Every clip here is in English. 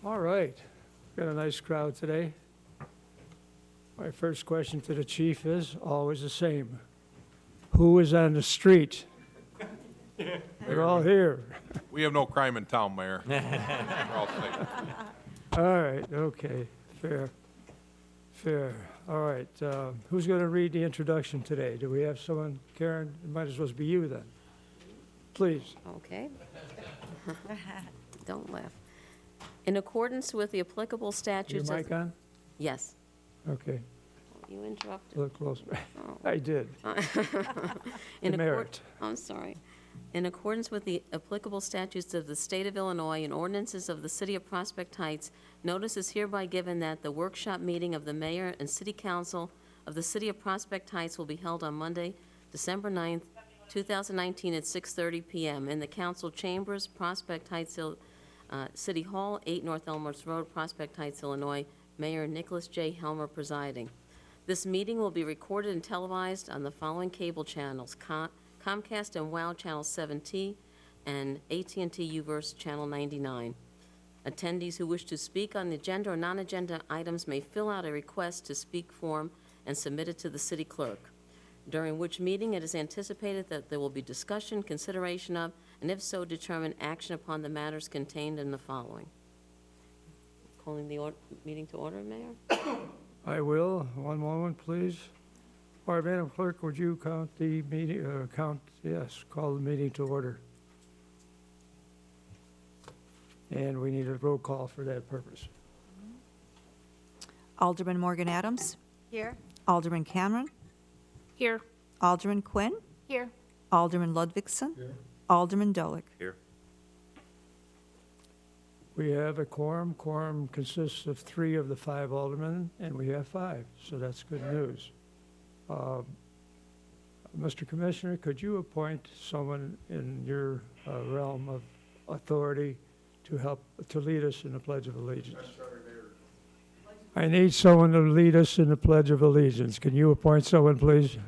All right, got a nice crowd today. My first question to the chief is always the same. Who is on the street? They're all here. We have no crime in town, Mayor. We're all safe. All right, okay, fair, fair. All right, who's going to read the introduction today? Do we have someone? Karen, it might as well be you then. Please. Okay. Don't laugh. In accordance with the applicable Your statutes of... mic on? Yes. Okay, You interrupted. look close. Oh. I did. In Demerit. I'm sorry. In accordance with the applicable statutes of the State of Illinois and ordinances of the City of Prospect Heights, notice is hereby given that the workshop meeting of the mayor and city council of the City of Prospect Heights will be held on Monday, December 9th, 2019 at 6:30 p.m. in the council chambers, Prospect Heights, City Hall, 8 North Elmhurst Road, Prospect Heights, Illinois. Mayor Nicholas J. Helmer presiding. This meeting will be recorded and televised on the following cable channels: Comcast and WOW Channel 7T and AT&T UVerse Channel 99. Attendees who wish to speak on agenda or non-agenda items may fill out a request to speak form and submit it to the city clerk, during which meeting it is anticipated that there will be discussion, consideration of, and if so, determine action upon the matters contained in the following. Calling the meeting to order, Mayor? I will. One moment, please. All right, Madam Clerk, would you count the meeting, call the meeting to order. And we need a roll call for that purpose. Alderman Morgan Adams. Here. Alderman Cameron. Here. Alderman Quinn. Here. Alderman Ludvigson. Alderman Dolick. Here. We have a quorum. Quorum consists of 3 of the 5 aldermen, and we have 5, so that's good news. Mr. Commissioner, could you appoint someone in your realm of authority to help, to lead us in the Pledge of Allegiance? I need someone to lead us in the Pledge of Allegiance. Can you appoint someone, please?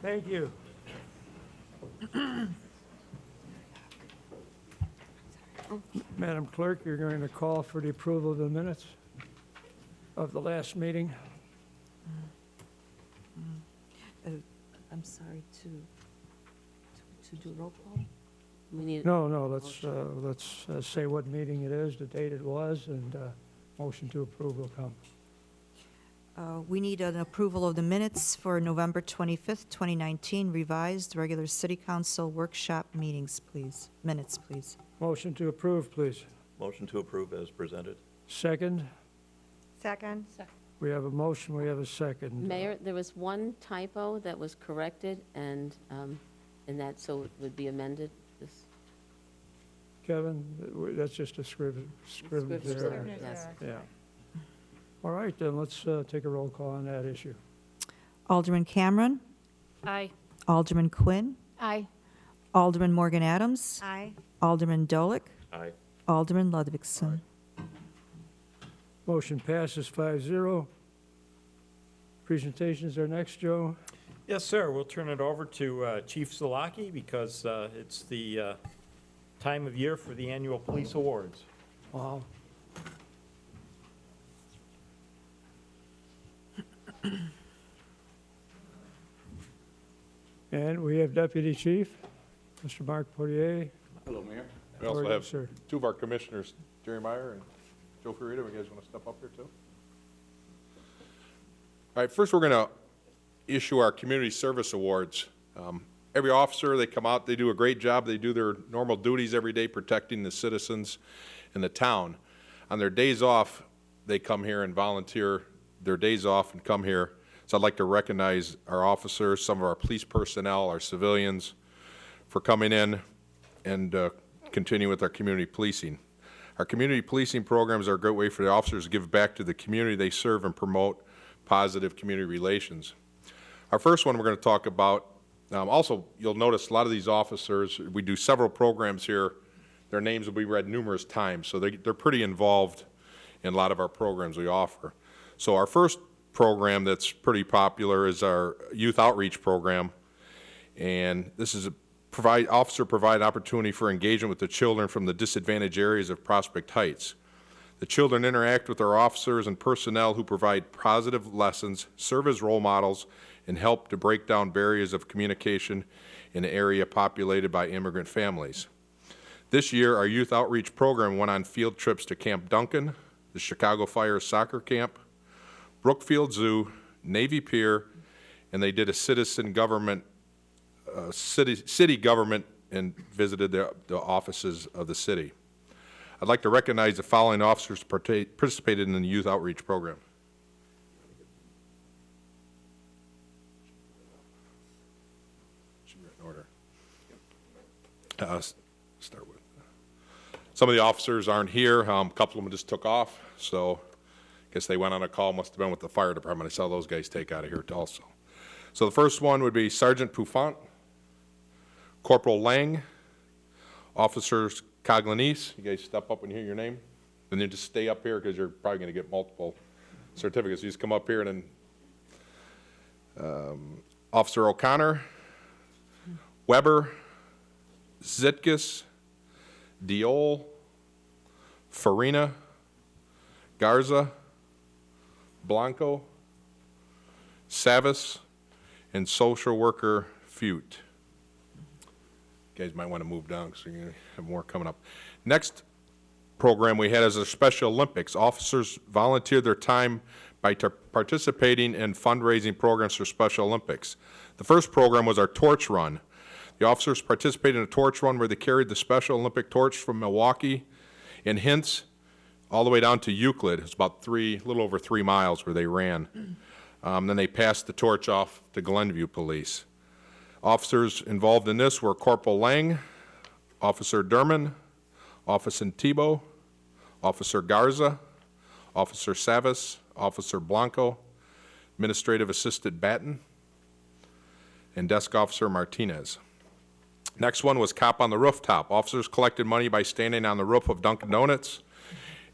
Thank you. Madam Clerk, you're going to call for the approval of the minutes of the last meeting. I'm sorry, to do roll call? We need, No, let's say what meeting it is, the date it was, and motion to approve will come. We need an approval of the minutes for November 25th, 2019, revised regular city council workshop meetings, please. Minutes, please. Motion to approve, please. Motion to approve as presented. Second. Second. We have a motion, we have a second. Mayor, there was one typo that was corrected, and that, so it would be amended. This Kevin, that's just a scrivener's Scrivener's error. error, yes. Yeah. All right, then let's take a roll call on that issue. Alderman Cameron. Aye. Alderman Quinn. Aye. Alderman Morgan Adams. Aye. Alderman Dolick. Aye. Alderman Ludvigson. Motion passes 5-0. Presentations are next, Joe. Yes, sir. We'll turn it over to Chief Zalaki because it's the time of year for the annual police awards. Wow. And we have Deputy Chief, Mr. Mark Poirier. Hello, Mayor. We How are also you, have sir? 2 of our commissioners, Jerry Meyer and Joe Ferrita. You guys want to step up here, too? All right, first we're going to issue our community service awards. Every officer, they come out, they do a great job. They do their normal duties every day, protecting the citizens in the town. On their days off, they come here and volunteer their days off and come here. So I'd like to recognize our officers, some of our police personnel, our civilians, for coming in and continue with our community policing. Our community policing programs are a great way for the officers to give back to the community they serve and promote positive community relations. Our first one we're going to talk about Also, you'll notice a lot of these officers, we do several programs here. Their names will be read numerous times, so they're pretty involved in a lot of our programs we offer. So our first program that's pretty popular is our youth outreach program, and this is officer provide opportunity for engagement with the children from the disadvantaged areas of Prospect Heights. The children interact with our officers and personnel who provide positive lessons, serve as role models, and help to break down barriers of communication in an area populated by immigrant families. This year, our youth outreach program went on field trips to Camp Duncan, the Chicago Fire Soccer Camp, Brookfield Zoo, Navy Pier, and they did a citizen government, city government, and visited the offices of the city. I'd like to recognize the following officers participated in the youth outreach program. Should be in order. Start with. Some of the officers aren't here. A couple of them just took off, so I guess they went on a call. Must have been with the fire department. I saw those guys take out of here also. So the first one would be Sergeant Poufant, Corporal Lang, Officers Coglanese. You guys step up when you hear your name, and then just stay up here because you're probably going to get multiple certificates. You just come up here, and then Officer O'Connor, Weber, Zitkus, Diol, Farina, Garza, Blanco, Savas, and social worker Fute. You guys might want to move down because you're going to have more coming up. Next program we had is the Special Olympics. Officers volunteered their time by participating in fundraising programs for Special Olympics. The first program was our torch run. The officers participated in a torch run where they carried the Special Olympic torch from Milwaukee and Hintz all the way down to Euclid. It's about a little over 3 miles where they ran. Then they passed the torch off to Glenview Police. Officers involved in this were Corporal Lang, Officer Derman, Officer Thibault, Officer Garza, Officer Savas, Officer Blanco, Administrative Assistant Batten, and Desk Officer Martinez. Next one was Cop on the Rooftop. Officers collected money by standing on the roof of Dunkin' Donuts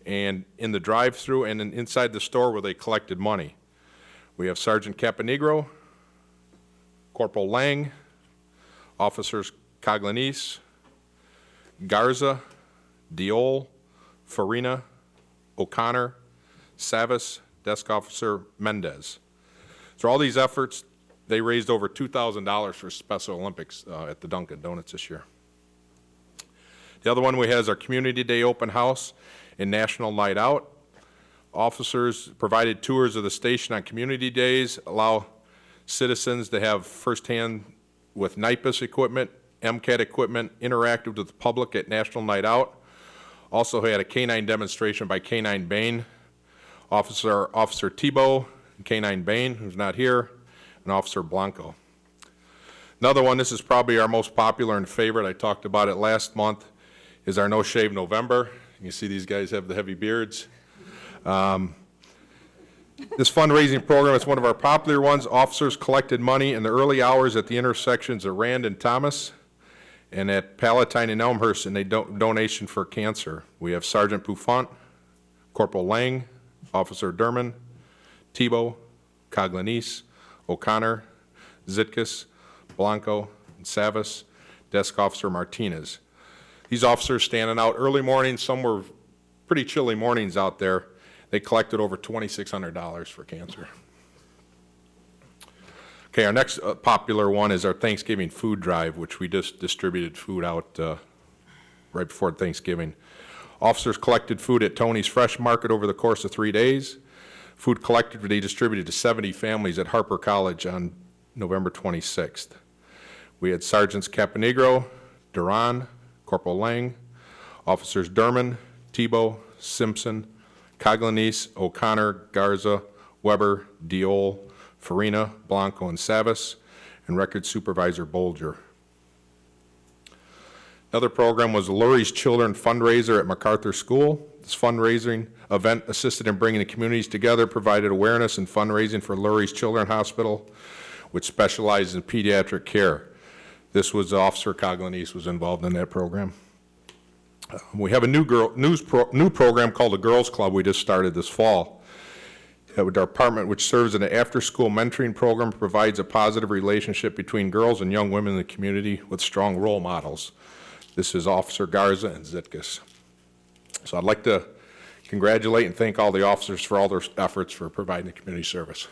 and in the drive-thru and inside the store where they collected money. We have Sergeant Caponegro, Corporal Lang, Officers Coglanese, Garza, Diol, Farina, O'Connor, Savas, Desk Officer Mendez. So all these efforts, they raised over $2,000 for Special Olympics at the Dunkin' Donuts this year. The other one we had is our Community Day Open House and National Night Out. Officers provided tours of the station on community days, allow citizens to have firsthand with NIPUS equipment, MCAT equipment, interacted with the public at National Night Out. Also had a canine demonstration by Canine Bain. Officer Thibault, Canine Bain, who's not here, and Officer Blanco. Another one, this is probably our most popular and favorite, I talked about it last month, is our No Shave November. You see these guys have the heavy beards. This fundraising program is one of our popular ones. Officers collected money in the early hours at the intersections of Rand and Thomas and at Palatine and Elmhurst in a donation for cancer. We have Sergeant Poufant, Corporal Lang, Officer Derman, Thibault, Coglanese, O'Connor, Zitkus, Blanco, and Savas, Desk Officer Martinez. These officers standing out early mornings, some were pretty chilly mornings out there. They collected over $2,600 for cancer. Okay, our next popular one is our Thanksgiving food drive, which we just distributed food out right before Thanksgiving. Officers collected food at Tony's Fresh Market over the course of 3 days. Food collected they distributed to 70 families at Harper College on November 26th. We had Sergeants Caponegro, Duran, Corporal Lang, Officers Derman, Thibault, Simpson, Coglanese, O'Connor, Garza, Weber, Diol, Farina, Blanco, and Savas, and Record Supervisor Bolger. Another program was Lurie's Children Fundraiser at MacArthur School. This fundraising event assisted in bringing the communities together, provided awareness and fundraising for Lurie's Children's Hospital. which specializes in pediatric care. This was Officer Coglanese was involved in that program. We have a new program called the Girls Club we just started this fall. Our department, which serves as an after-school mentoring program, provides a positive relationship between girls and young women in the community with strong role models. This is Officer Garza and Zitkus. So I'd like to congratulate and thank all the officers for all their efforts for providing the community service.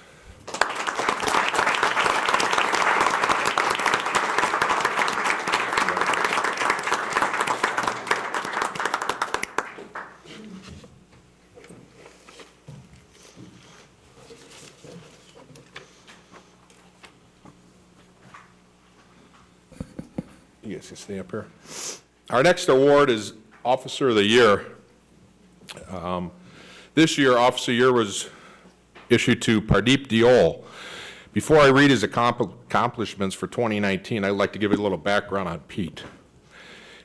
You guys can stay up here. Our next award is Officer of the Year. This year, Officer of the Year was issued to Pardeep Deol. Before I read his accomplishments for 2019, I'd like to give you a little background on Pete.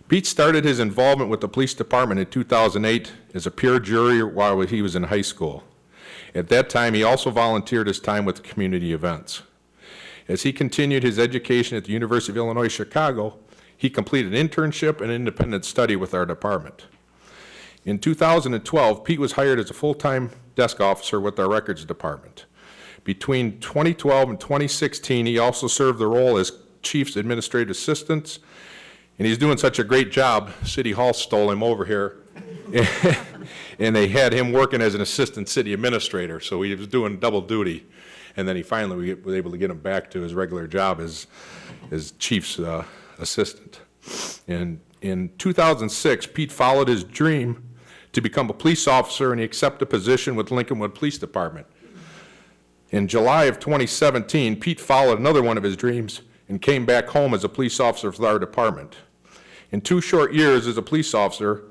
Pete started his involvement with the police department in 2008 as a peer jury while he was in high school. At that time, he also volunteered his time with community events. As he continued his education at the University of Illinois, Chicago, he completed an internship and independent study with our department. In 2012, Pete was hired as a full-time desk officer with our records department. Between 2012 and 2016, he also served the role as Chief's Administrative Assistant, and he's doing such a great job, City Hall stole him over here, and they had him working as an assistant city administrator, so he was doing double duty. And then he finally was able to get him back to his regular job as Chief's assistant. And in 2006, Pete followed his dream to become a police officer, and he accepted a position with Lincolnwood Police Department. In July of 2017, Pete followed another one of his dreams and came back home as a police officer for our department. In 2 short years as a police officer,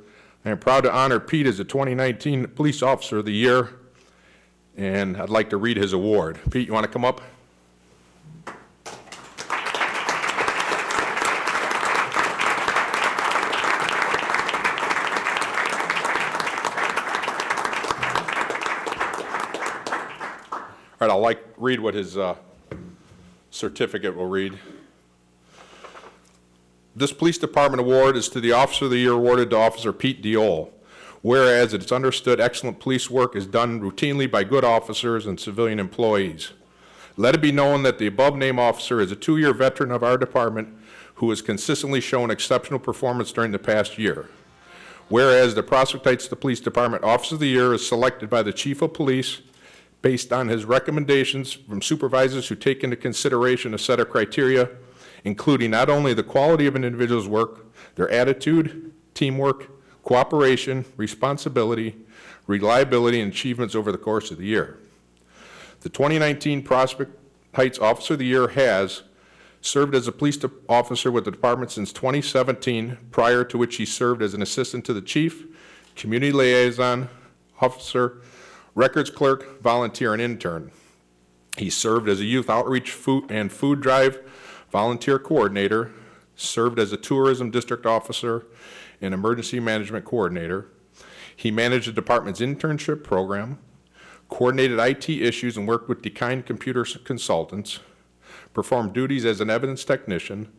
I am proud to honor Pete as the 2019 Police Officer of the Year, and I'd like to read his award. Pete, you want to come up? All right, I'll read what his certificate will read. This police department award is to the Officer of the Year awarded to Officer Pete Deol. Whereas it's understood excellent police work is done routinely by good officers and civilian employees. Let it be known that the above-named officer is a 2-year veteran of our department who has consistently shown exceptional performance during the past year. Whereas the Prospect Heights Police Department Officer of the Year is selected by the Chief of Police based on his recommendations from supervisors who take into consideration a set of criteria, including not only the quality of an individual's work, their attitude, teamwork, cooperation, responsibility, reliability, and achievements over the course of the year. The 2019 Prospect Heights Officer of the Year has served as a police officer with the department since 2017, prior to which he served as an assistant to the chief, community liaison officer, records clerk, volunteer, and intern. He served as a youth outreach and food drive volunteer coordinator, served as a tourism district officer and emergency management coordinator. He managed the department's internship program, coordinated IT issues and worked with Dekine Computer Consultants, performed duties as an evidence technician,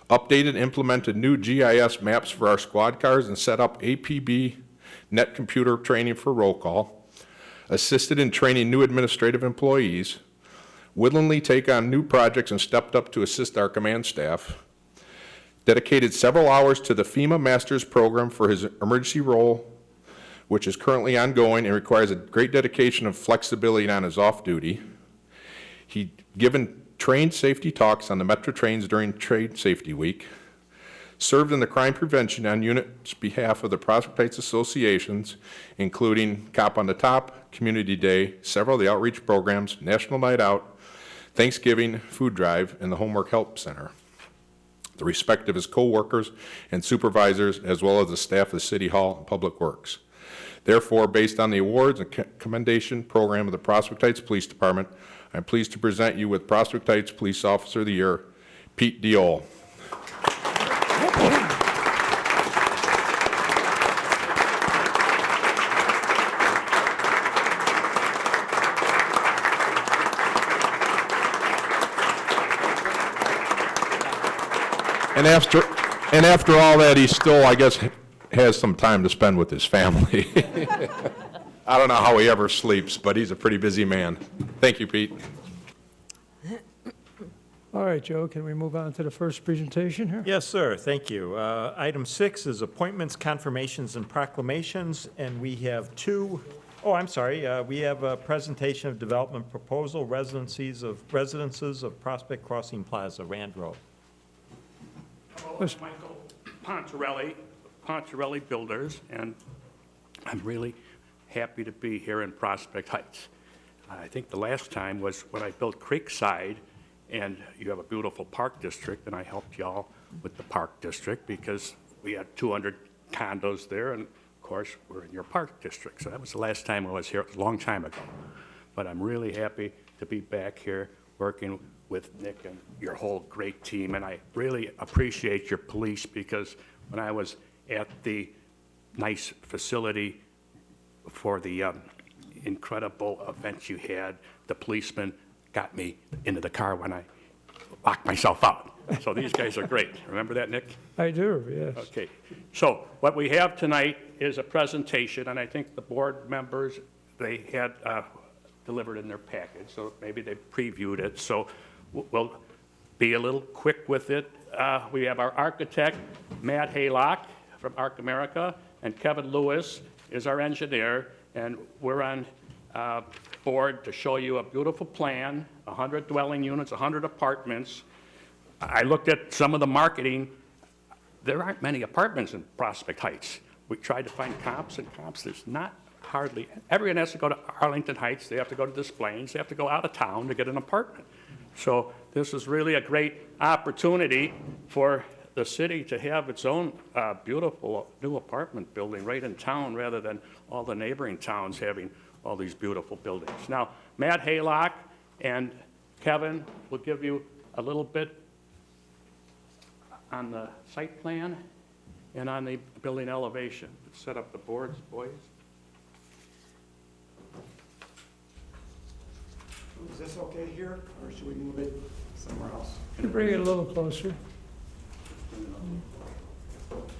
updated and implemented new GIS maps for our squad cars and set up APB net computer training for roll call, assisted in training new administrative employees, willingly take on new projects and stepped up to assist our command staff, dedicated several hours to the FEMA Masters program for his emergency role, which is currently ongoing and requires a great dedication of flexibility on his off-duty. He given trained safety talks on the Metro trains during Trade Safety Week, served in the crime prevention on unit's behalf of the Prospect Heights Associations, including Cop on the Top, Community Day, several of the outreach programs, National Night Out, Thanksgiving, Food Drive, and the Homework Help Center. The respect of his co-workers and supervisors, as well as the staff of the City Hall and Public Works. Therefore, based on the awards and commendation program of the Prospect Heights Police Department, I'm pleased to present you with Prospect Heights Police Officer of the Year, Pete Deol. And after all that, he still, I guess, has some time to spend with his family. I don't know how he ever sleeps, but he's a pretty busy man. Thank you, Pete. All right, Joe, can we move on to the first presentation here? Yes, sir, thank you. Item 6 is appointments, confirmations, and proclamations, and we have two, we have a presentation of development proposal, residences of Prospect Crossing Plaza, Rand Road. Hello, I'm Michael Pontarelli Builders, and I'm really happy to be here in Prospect Heights. I think the last time was when I built Creekside, and you have a beautiful park district, and I helped y'all with the park district because we had 200 condos there, and of course, we're in your park district. So that was the last time I was here. It was a long time ago. But I'm really happy to be back here working with Nick and your whole great team, and I really appreciate your police because when I was at the nice facility for the incredible event you had, the policeman got me into the car when I locked myself out. So these guys are great. Remember that, Nick? I do, yes. Okay. So what we have tonight is a presentation, and I think the board members, they had delivered in their package, so maybe they previewed it. So we'll be a little quick with it. We have our architect, Matt Haylock from Arc America, and Kevin Lewis is our engineer, and we're on board to show you a beautiful plan, 100 dwelling units, 100 apartments. I looked at some of the marketing. There aren't many apartments in Prospect Heights. We tried to find comps, and comps, there's not hardly. Everyone has to go to Arlington Heights. They have to go to Des Plaines. They have to go out of town to get an apartment. So this is really a great opportunity for the city to have its own beautiful new apartment building right in town rather than all the neighboring towns having all these beautiful buildings. Now, Matt Haylock and Kevin will give you a little bit on the site plan and on the building elevation. Let's set up the boards, boys. Is this okay here, or should we move it somewhere else? Can you bring it a little closer?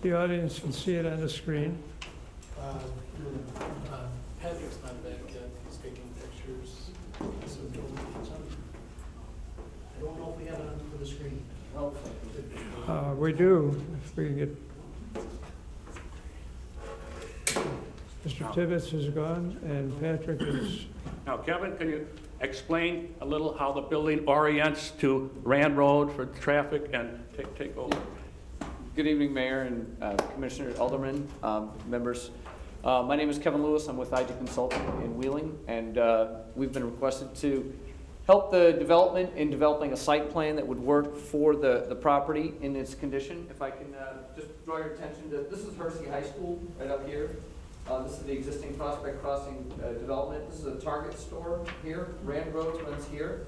The audience can see it on the screen. Patrick's not back yet, he's taking pictures. So I don't know if we have it on for the screen. We do, if we can get. Mr. Tibbetts is gone, and Patrick is. Now, Kevin, can you explain a little how the building orients to Rand Road for traffic and take over? Good evening, Mayor and Commissioner Alderman, members. My name is Kevin Lewis. I'm with IG Consulting in Wheeling, and we've been requested to help the development in developing a site plan that would work for the property in its condition. If I can just draw your attention to, this is Hersey High School right up here. This is the existing Prospect Crossing development. This is a Target store here. Rand Road runs here.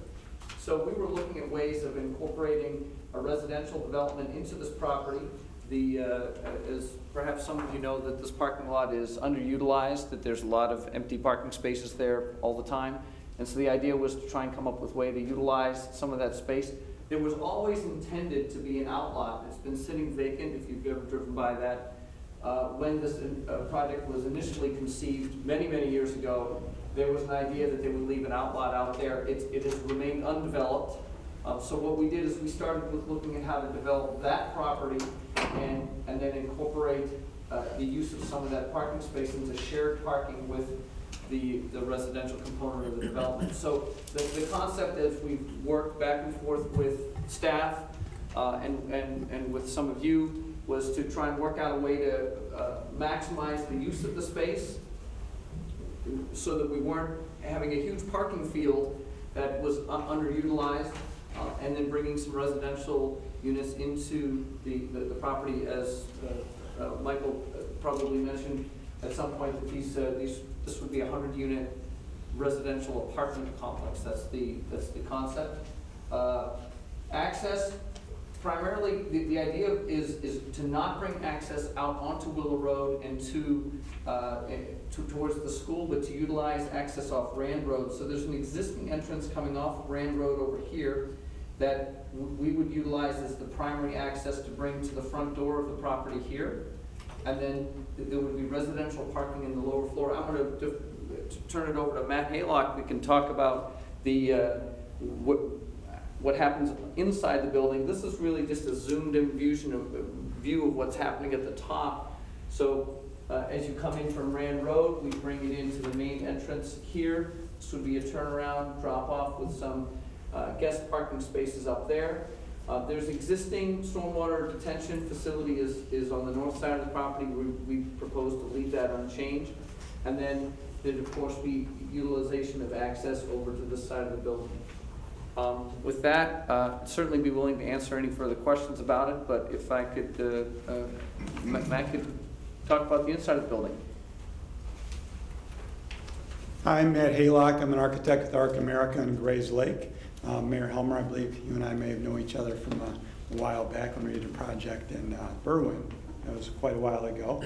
So we were looking at ways of incorporating a residential development into this property. As perhaps some of you know, that this parking lot is underutilized, that there's a lot of empty parking spaces there all the time. And so the idea was to try and come up with a way to utilize some of that space. It was always intended to be an outlot. It's been sitting vacant, if you've ever driven by that. When this project was initially conceived many, many years ago, there was an idea that they would leave an outlot out there. It has remained undeveloped. So what we did is we started with looking at how to develop that property and then incorporate the use of some of that parking space into shared parking with the residential component of the development. So the concept, as we've worked back and forth with staff and with some of you, was to try and work out a way to maximize the use of the space so that we weren't having a huge parking field that was underutilized, and then bringing some residential units into the property, as Michael probably mentioned at some point, that this would be a 100-unit residential apartment complex. That's the concept. Access, primarily, the idea is to not bring access out onto Willow Road and towards the school, but to utilize access off Rand Road. So there's an existing entrance coming off of Rand Road over here, that we would utilize as the primary access to bring to the front door of the property here. And then there would be residential parking in the lower floor. I'm going to turn it over to Matt Haylock. We can talk about the what happens inside the building. This is really just a zoomed-in view of what's happening at the top. So as you come in from Rand Road, we bring it into the main entrance here. This would be a turnaround, drop-off with some guest parking spaces up there. There's existing stormwater detention facility is on the north side of the property. We propose to leave that unchanged. And then there'd of course be utilization of access over to this side of the building. With that, I'd certainly be willing to answer any further questions about it, but if I could, Matt could talk about the inside of the building. Hi, I'm Matt Haylock. I'm an architect with Arc America in Grays Lake. Mayor Helmer, I believe you and I may have known each other from a while back when we did a project in Berwyn. That was quite a while ago.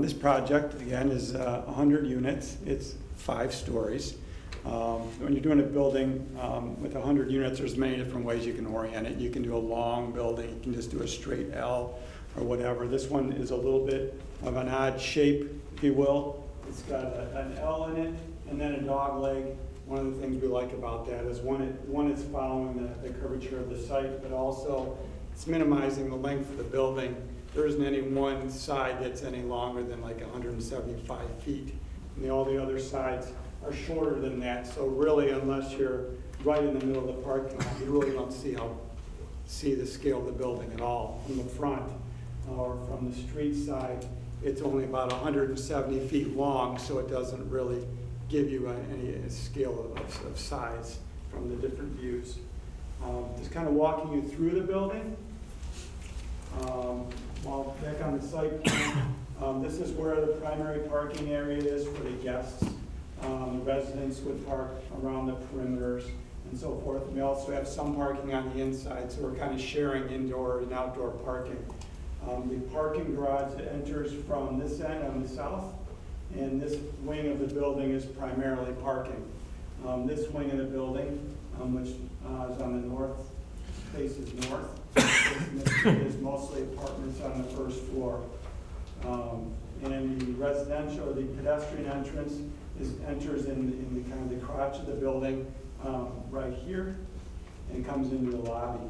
This project, again, is 100 units. It's 5 stories. When you're doing a building with 100 units, there's many different ways you can orient it. You can do a long building. You can just do a straight L or whatever. This one is a little bit of an odd shape, if you will. It's got an L in it and then a dog leg. One of the things we like about that is one, it's following the curvature of the site, but also it's minimizing the length of the building. There isn't any one side that's any longer than like 175 feet. And all the other sides are shorter than that. So really, unless you're right in the middle of the parking lot, you really don't see the scale of the building at all from the front or from the street side. It's only about 170 feet long, so it doesn't really give you any scale of size from the different views. Just kind of walking you through the building. While back on the site plan, this is where the primary parking area is for the guests. The residents would park around the perimeters and so forth. And we also have some parking on the inside, so we're kind of sharing indoor and outdoor parking. The parking garage enters from this end on the south, and this wing of the building is primarily parking. This wing of the building, which is on the north, faces north, is mostly apartments on the first floor. And the residential, or the pedestrian entrance, enters in the kind of the crotch of the building right here and comes into the lobby.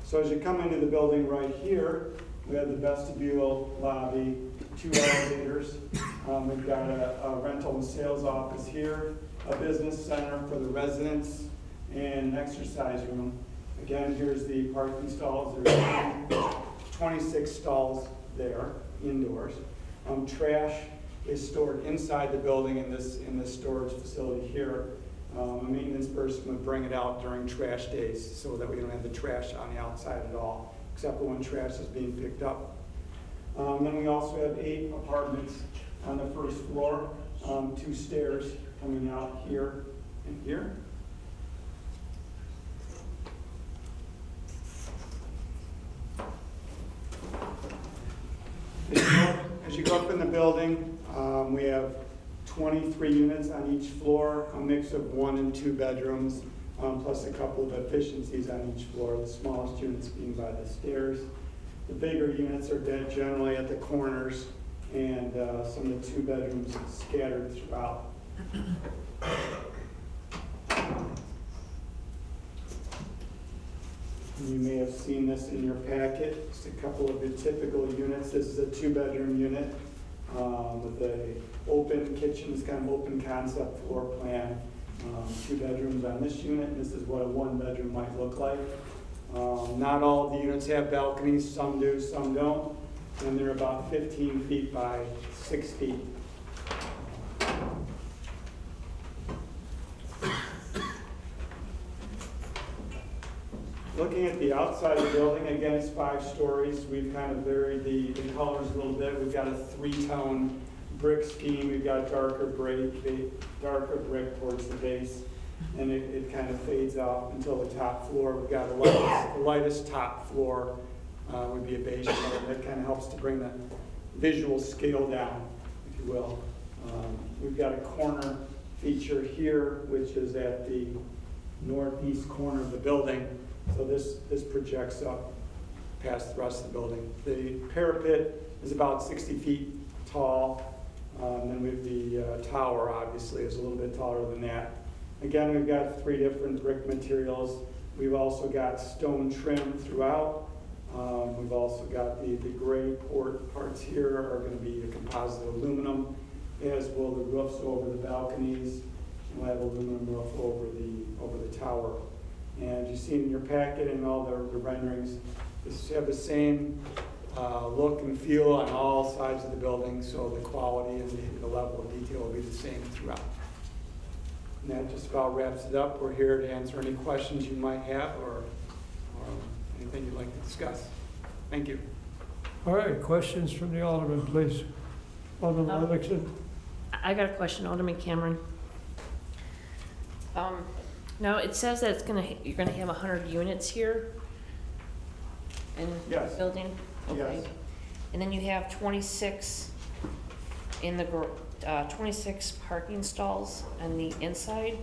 So as you come into the building right here, we have the vestibule, lobby, 2 elevators. We've got a rental and sales office here, a business center for the residents, and an exercise room. Again, here's the parking stalls. There's 26 stalls there, indoors. Trash is stored inside the building in this storage facility here. A maintenance person would bring it out during trash days so that we don't have the trash on the outside at all, except for when trash is being picked up. Then we also have 8 apartments on the first floor, 2 stairs coming out here and here. As you go up in the building, we have 23 units on each floor, a mix of 1 and 2 bedrooms, plus a couple of efficiencies on each floor, the smallest units being by the stairs. The bigger units are generally at the corners, and some of the 2 bedrooms scattered throughout. You may have seen this in your packet, just a couple of the typical units. This is a 2-bedroom unit with a open kitchen, this kind of open concept floor plan. 2 bedrooms on this unit, and this is what a 1-bedroom might look like. Not all of the units have balconies, some do, some don't, and they're about 15 feet by 6 feet. Looking at the outside of the building, again, it's 5 stories. We've kind of varied the colors a little bit. We've got a 3-tone brick scheme. We've got darker brick towards the base, and it kind of fades off until the top floor. We've got the lightest top floor would be a beige color. That kind of helps to bring the visual scale down. If you will. We've got a corner feature here, which is at the northeast corner of the building. So this projects up past the rest of the building. The parapet is about 60 feet tall. Then we have the tower, obviously, is a little bit taller than that. Again, we've got 3 different brick materials. We've also got stone trim throughout. We've also got the gray parts here are going to be a composite aluminum, as will the roofs over the balconies. We'll have aluminum roof over the tower. And you see in your packet and all the renderings, this have the same look and feel on all sides of the building, so the quality and the level of detail will be the same throughout. And that just about wraps it up. We're here to answer any questions you might have or anything you'd like to discuss. Thank you. All right, questions from the Alderman, please. Alderman Livingston? I got a question, Alderman Cameron. Now, it says that you're gonna have 100 units here in the Yes. building? Okay. Yes. And then you have 26 in the, 26 parking stalls on the inside?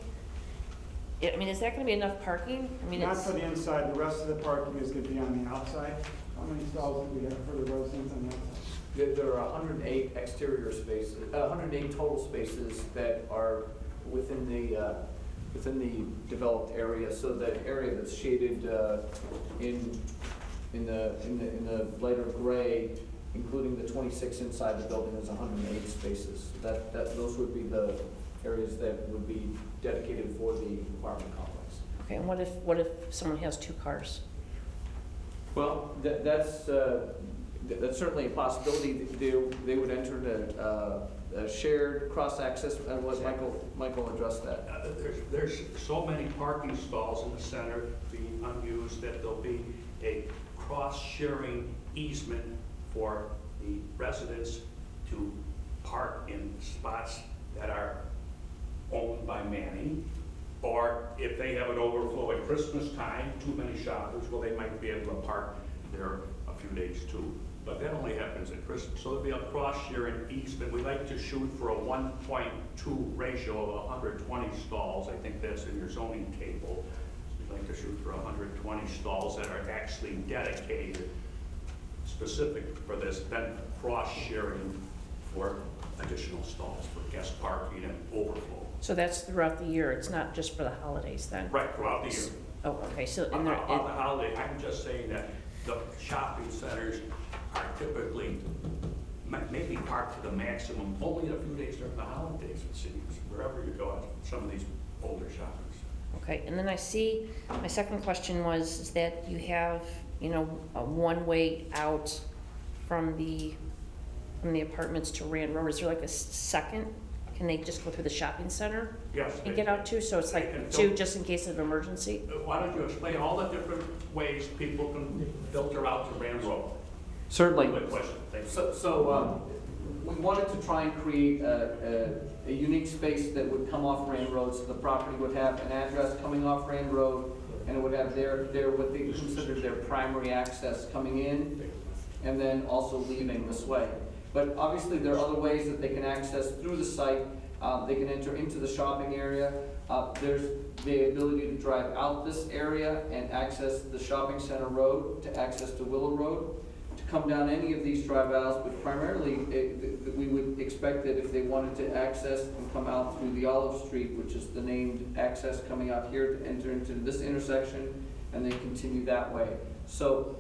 I mean, is that gonna be enough parking? I mean, Not it's, for the inside, the rest of the parking is going to be on the outside. How many stalls do we have for the residents on the outside? There are 108 exterior spaces, 108 total spaces that are within the developed area. So the area that's shaded in the lighter gray, including the 26 inside the building, is 108 spaces. Those would be the areas that would be dedicated for the apartment complex. okay, and what if someone has 2 cars? Well, that's certainly a possibility. They would enter a shared cross-access, and let Michael address that. There's so many parking stalls in the center being unused that there'll be a cross-sharing easement for the residents to park in spots that are owned by Manning, or if they have an overflow at Christmas time, too many shoppers, well, they might be able to park there a few days too. But that only happens at Christmas. So there'll be a cross-sharing easement. We like to shoot for a 1.2 ratio of 120 stalls. I think that's in your zoning table. We'd like to shoot for 120 stalls that are actually dedicated, specific for this, then cross-sharing for additional stalls for guest parking and overflow. So that's throughout the year, it's not just for the holidays then? Right, throughout the year. Oh, okay, so, About the holiday, I'm just saying that the shopping centers are typically maybe parked to the maximum only a few days during the holidays, it seems, wherever you go at some of these older shoppers. okay, and then I see, my second question was, is that you have, you know, a one-way out from the apartments to Rand Road. Is there like a second? Can they just go through the shopping center Yes. and get out too? So it's they like can 2 just in case of emergency? Why don't you explain all the different ways people can filter out to Rand Road? Certainly. Good question, thank you. So we wanted to try and create a unique space that would come off Rand Road, so the property would have an address coming off Rand Road, and it would have their what they consider their primary access coming in, and then also leaving this way. But obviously, there are other ways that they can access through the site. They can enter into the shopping area. There's the ability to drive out this area and access the shopping center road, to access to Willow Road, to come down any of these drive aisles, but primarily we would expect that if they wanted to access and come out through the Olive Street, which is the named access coming out here, to enter into this intersection and then continue that way. So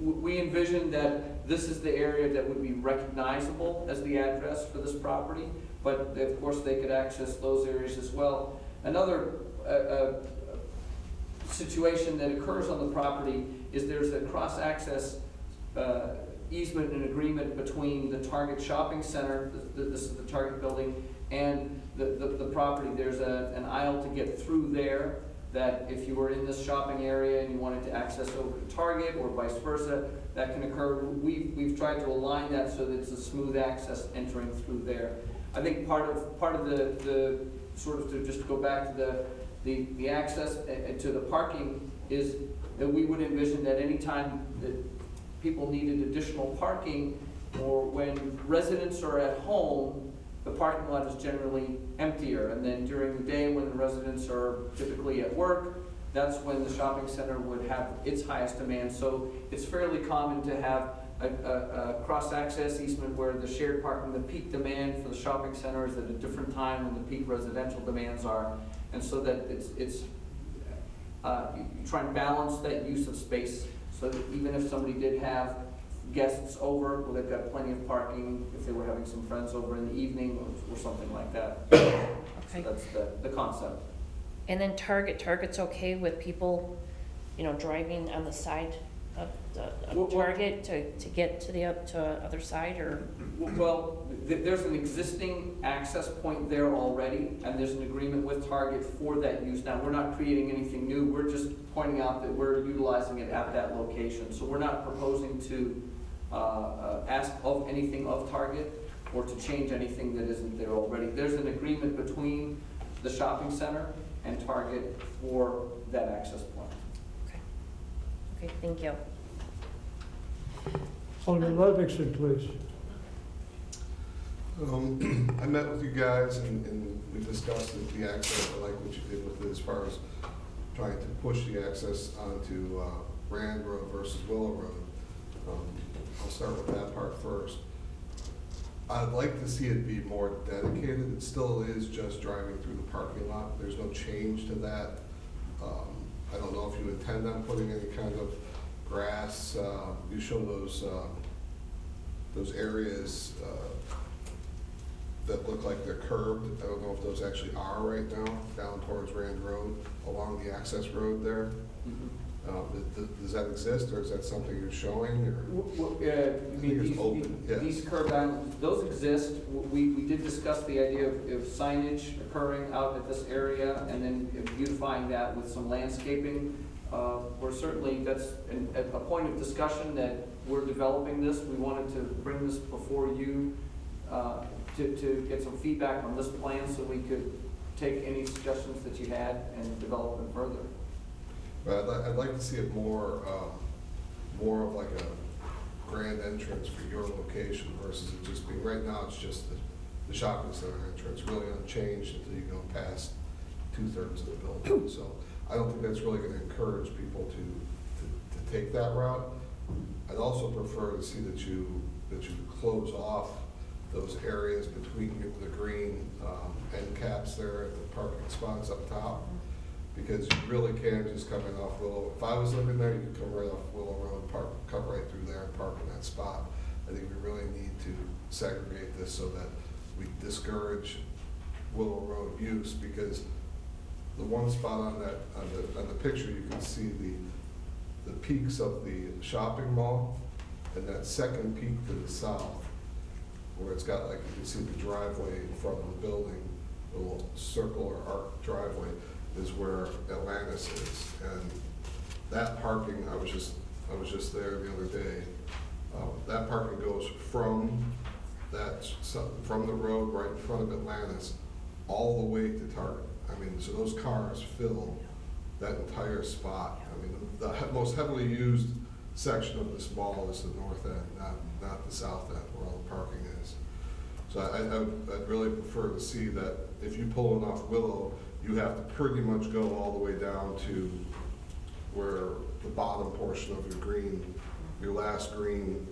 we envision that this is the area that would be recognizable as the address for this property, but of course they could access those areas as well. Another situation that occurs on the property is there's a cross-access easement and agreement between the Target shopping center, this is the Target building, and the property. There's an aisle to get through there, that if you were in this shopping area and you wanted to access over to Target or vice versa, that can occur. We've tried to align that so that it's a smooth access entering through there. I think part of the sort of, to just go back to the access to the parking, is that we would envision that any time that people needed additional parking, or when residents are at home, the parking lot is generally emptier. And then during the day, when the residents are typically at work, that's when the shopping center would have its highest demand. So it's fairly common to have a cross-access easement where the shared parking, the peak demand for the shopping center is at a different time than the peak residential demands are. And so that you try and balance that use of space, so that even if somebody did have guests over, well, they've got plenty of parking if they were having some friends over in the evening or something like that. Okay. So that's the concept. And then Target's okay with people, driving on the side of Target to get to the other side, or? Well, there's an existing access point there already, and there's an agreement with Target for that use. Now, we're not creating anything new, we're just pointing out that we're utilizing it at that location. So we're not proposing to ask of anything of Target or to change anything that isn't there already. There's an agreement between the shopping center and Target for that access point. Okay, thank you. Alderman Ludwigson, please. I met with you guys and we discussed the access. I like what you did with it as far as trying to push the access onto Rand Road versus Willow Road. I'll start with that part first. I'd like to see it be more dedicated. It still is just driving through the parking lot. There's no change to that. I don't know if you intend on putting any kind of grass. You show those areas that look like they're curbed. I don't know if those actually are right now, down towards Rand Road, along the access road there. Does that exist, or is that something you're showing? Or? These curb islands, those exist. We did discuss the idea of signage occurring out at this area and then beautifying that with some landscaping. We're certainly, that's a point of discussion that we're developing this. We wanted to bring this before you to get some feedback on this plan so we could take any suggestions that you had and develop them further. But I'd like to see it more of like a grand entrance for your location versus it just being, right now it's just the shopping center entrance, really unchanged until you go past 2/3 of the building. So I don't think that's really going to encourage people to take that route. I'd also prefer to see that you close off those areas between the green end caps there at the parking spots up top, because you really can just come in off Willow. If I was living there, you could come right off Willow Road, come right through there and park in that spot. I think we really need to segregate this so that we discourage Willow Road use, because the one spot on the picture, you can see the peaks of the shopping mall, and that second peak to the south, where it's got, like, you can see the driveway in front of the building, a little circle or arc driveway, is where Atlantis is. And that parking, I was just there the other day. That parking goes from the road right in front of Atlantis all the way to Target. I mean, so those cars fill that entire spot. I mean, the most heavily used section of this mall is the north end, not the south end where all the parking is. So I'd really prefer to see that if you pull in off Willow, you have to pretty much go all the way down to where the bottom portion of your last green,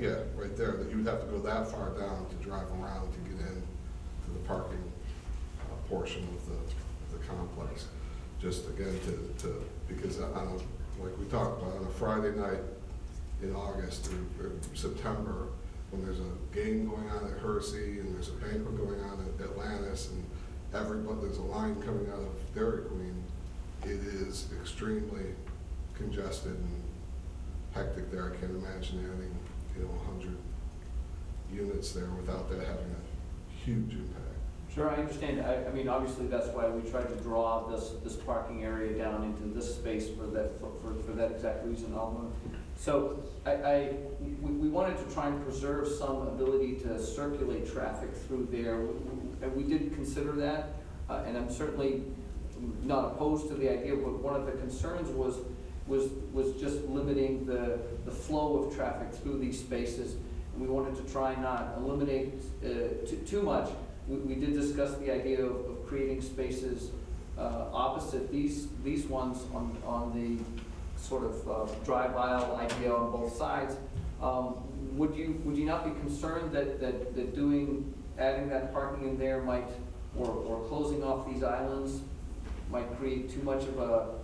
yeah, right there, that you'd have to go that far down to drive around to get in to the parking portion of the complex. Just again, because like we talked about, on a Friday night in August or September, when there's a game going on at Hersey and there's a banquet going on at Atlantis and there's a line coming out of Dairy Queen, it is extremely congested and hectic there. I can't imagine having 100 units there without that having a huge impact. Sure, I understand. I mean, obviously, that's why we tried to draw this parking area down into this space for that exact reason, Alderman. So we wanted to try and preserve some ability to circulate traffic through there. And we did consider that, and I'm certainly not opposed to the idea, but one of the concerns was just limiting the flow of traffic through these spaces. we wanted to try not eliminate too much. We did discuss the idea of creating spaces opposite these ones on the sort of drive aisle idea on both sides. Would you not be concerned that adding that parking in there might, or closing off these islands might create too much of a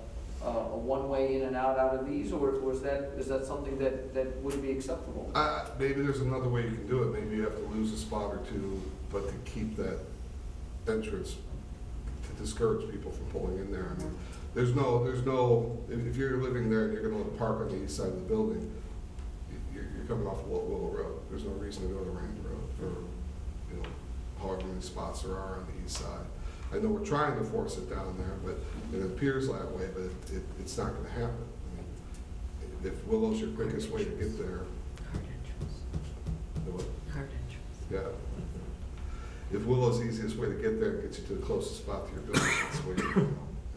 one-way in and out of these, or is that something that would be acceptable? Maybe there's another way you can do it. Maybe you have to lose a spot or two, but to keep that entrance, to discourage people from pulling in there. I mean, there's no, if you're living there and you're gonna let park on the east side of the building, you're coming off Willow Road. There's no reason to go to Rand Road for, however many spots there are on the east side. I know we're trying to force it down there, but it appears that way, but it's not gonna happen. I mean, if Willow's your quickest way to get there. Hard entrance. Yeah. If Willow's the easiest way to get there and get you to the closest spot to your building, that's the way you go.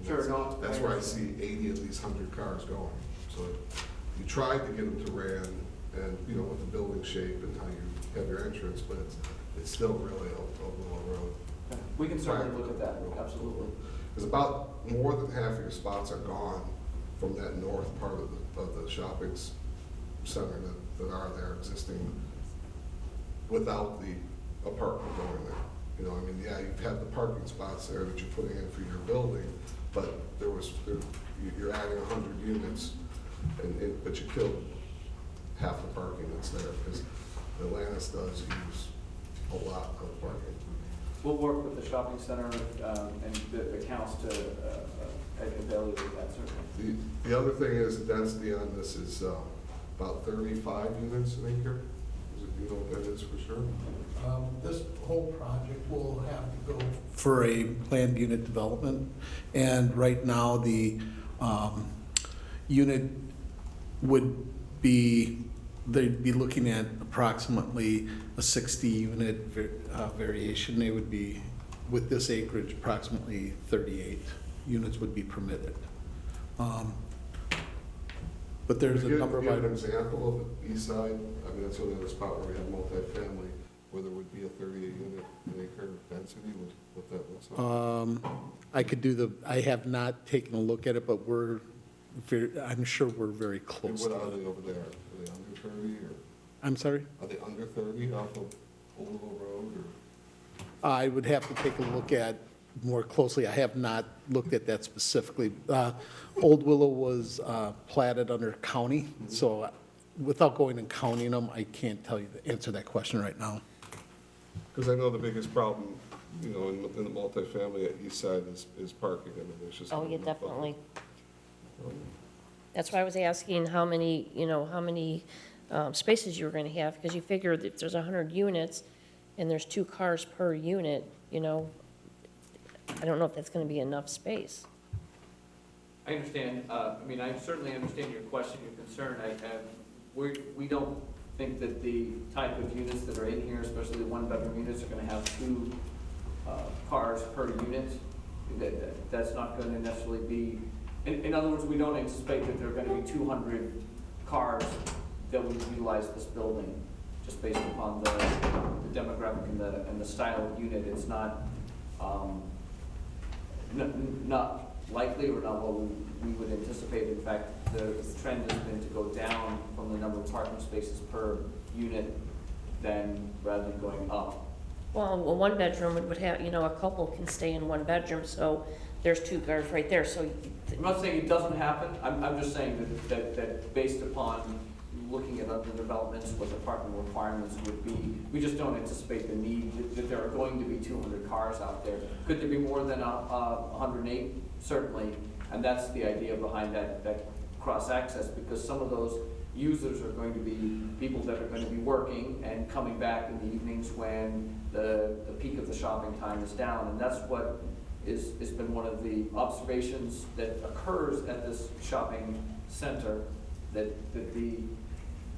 Sure, no. That's where I see 80 of these 100 cars going. So you tried to get them to Rand and, with the building shape and how you have your entrance, but it's still really a Willow Road. We can certainly look at that, absolutely. Because about more than half of your spots are gone from that north part of the shopping center that are there existing without the apartment going there. Yeah, you have the parking spots there that you're putting in for your building, but you're adding 100 units, but you killed half the parking that's there, because Atlantis does use a lot of parking. We'll work with the shopping center and the accounts to evaluate that, certainly. The other thing is the density on this is about 35 units an acre. You know what that is for sure? This whole project will have to go for a planned unit development, and right now the unit would be, they'd be looking at approximately a 60-unit variation. They would be, with this acreage, approximately 38 units would be permitted. But there's a number of items. An example of the east side, I mean, that's the only other spot where we have multifamily, where there would be a 38-unit an acre density, what that looks like. I could do I have not taken a look at it, but I'm sure we're very close And to what are it. they over there? Are they under 30 or? I'm sorry? Are they under 30 off of Old Willow Road or? I would have to take a look at more closely. I have not looked at that specifically. Old Willow was platted under county, so without going and counting them, I can't tell you the answer to that question right now. Because I know the biggest problem, in the multifamily at east side is parking. I mean, there's just. Oh, yeah, not enough of it. definitely. That's why I was asking how many spaces you were gonna have, because you figure that if there's 100 units and there's 2 cars per unit, I don't know if that's gonna be enough space. I understand. I certainly understand your question, your concern. We don't think that the type of units that are in here, especially the one-bedroom units, are gonna have 2 cars per unit. That's not gonna necessarily be, in other words, we don't anticipate that there are gonna be 200 cars that would utilize this building, just based upon the demographic and the style of unit. It's not, not likely or not what we would anticipate. In fact, the trend has been to go down from the number of parking spaces per unit rather than going up. Well, a one-bedroom would have, a couple can stay in one bedroom, so there's 2 cars right there, so. I'm not saying it doesn't happen. I'm just saying that based upon looking at other developments, what the parking requirements would be, we just don't anticipate the need, that there are going to be 200 cars out there. Could there be more than 108? Certainly, and that's the idea behind that cross-access, because some of those users are going to be people that are going to be working and coming back in the evenings when the peak of the shopping time is down, and that's what has been one of the observations that occurs at this shopping center, that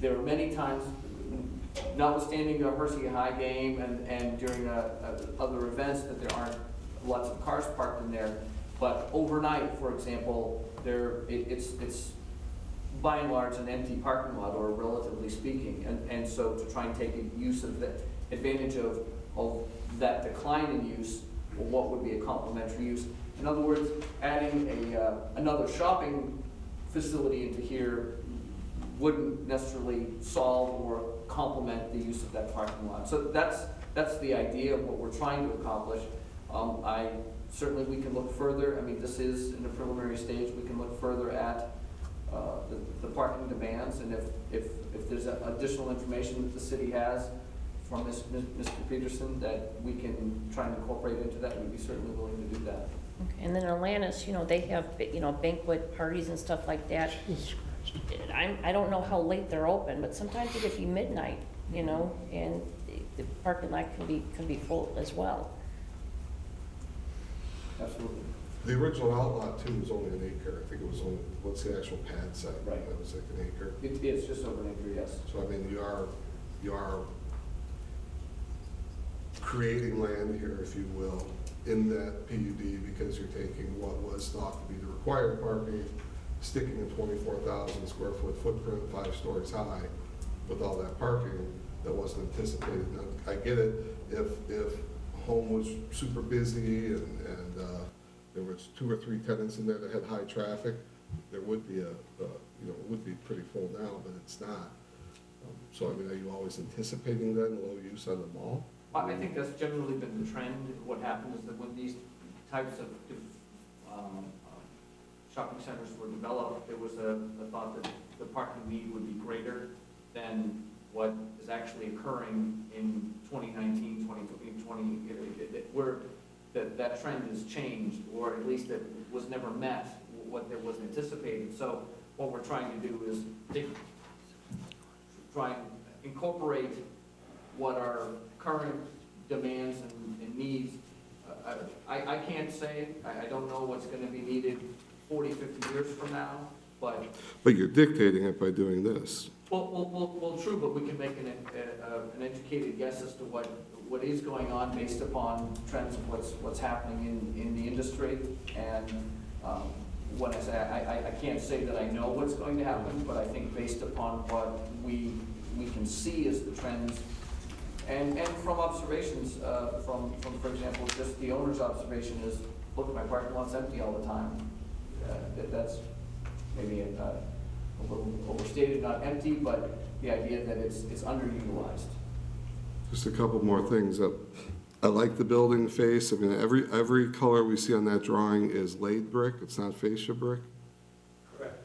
there are many times, notwithstanding a Hersey High game and during other events, that there aren't lots of cars parked in there. But overnight, for example, it's by and large, an empty parking lot, or relatively speaking. And so to try and take use of the advantage of that decline in use, or what would be a complementary use. In other words, adding another shopping facility into here wouldn't necessarily solve or complement the use of that parking lot. So that's the idea of what we're trying to accomplish. Certainly we can look further. I mean, this is in a preliminary stage. We can look further at the parking demands, and if there's additional information that the city has from Mr. Peterson that we can try and incorporate into that, we'd be certainly willing to do that. Okay, and then in Atlantis, they have, banquet parties and stuff like that. I don't know how late they're open, but sometimes it could be midnight, and the parking lot can be full as well. Absolutely. The original outlot too was only an acre. I think it was only, what's the actual pad site? Right. It was like an acre. It's just over an acre, yes. So I mean, you are creating land here, if you will, in that PUD, because you're taking what was thought to be the required parking, sticking a 24,000 square foot footprint, 5 stories high, with all that parking that wasn't anticipated. Now, I get it, if home was super busy and there was 2 or 3 tenants in there that had high traffic, there would be it would be pretty full now, but it's not. So I mean, are you always anticipating then low use on the mall? I think that's generally been the trend. What happened is that when these types of shopping centers were developed, there was a thought that the parking need would be greater than what is actually occurring in 2019, 2020, where that trend has changed, or at least it was never met what there was anticipated. So what we're trying to do is try and incorporate what our current demands and needs. I can't say, I don't know what's going to be needed 40, 50 years from now, but... But you're dictating it by doing this. Well, true, but we can make an educated guess as to what is going on based upon trends of what's happening in the industry. And when I say, I can't say that I know what's going to happen, but I think based upon what we can see as the trends, and from observations, from for example, just the owner's observation is, look, my parking lot's empty all the time. That's maybe a little overstated, not empty, but the idea that it's underutilized. Just a couple more things. I like the building face. I mean, every color we see on that drawing is laid brick. It's not fascia brick. Correct.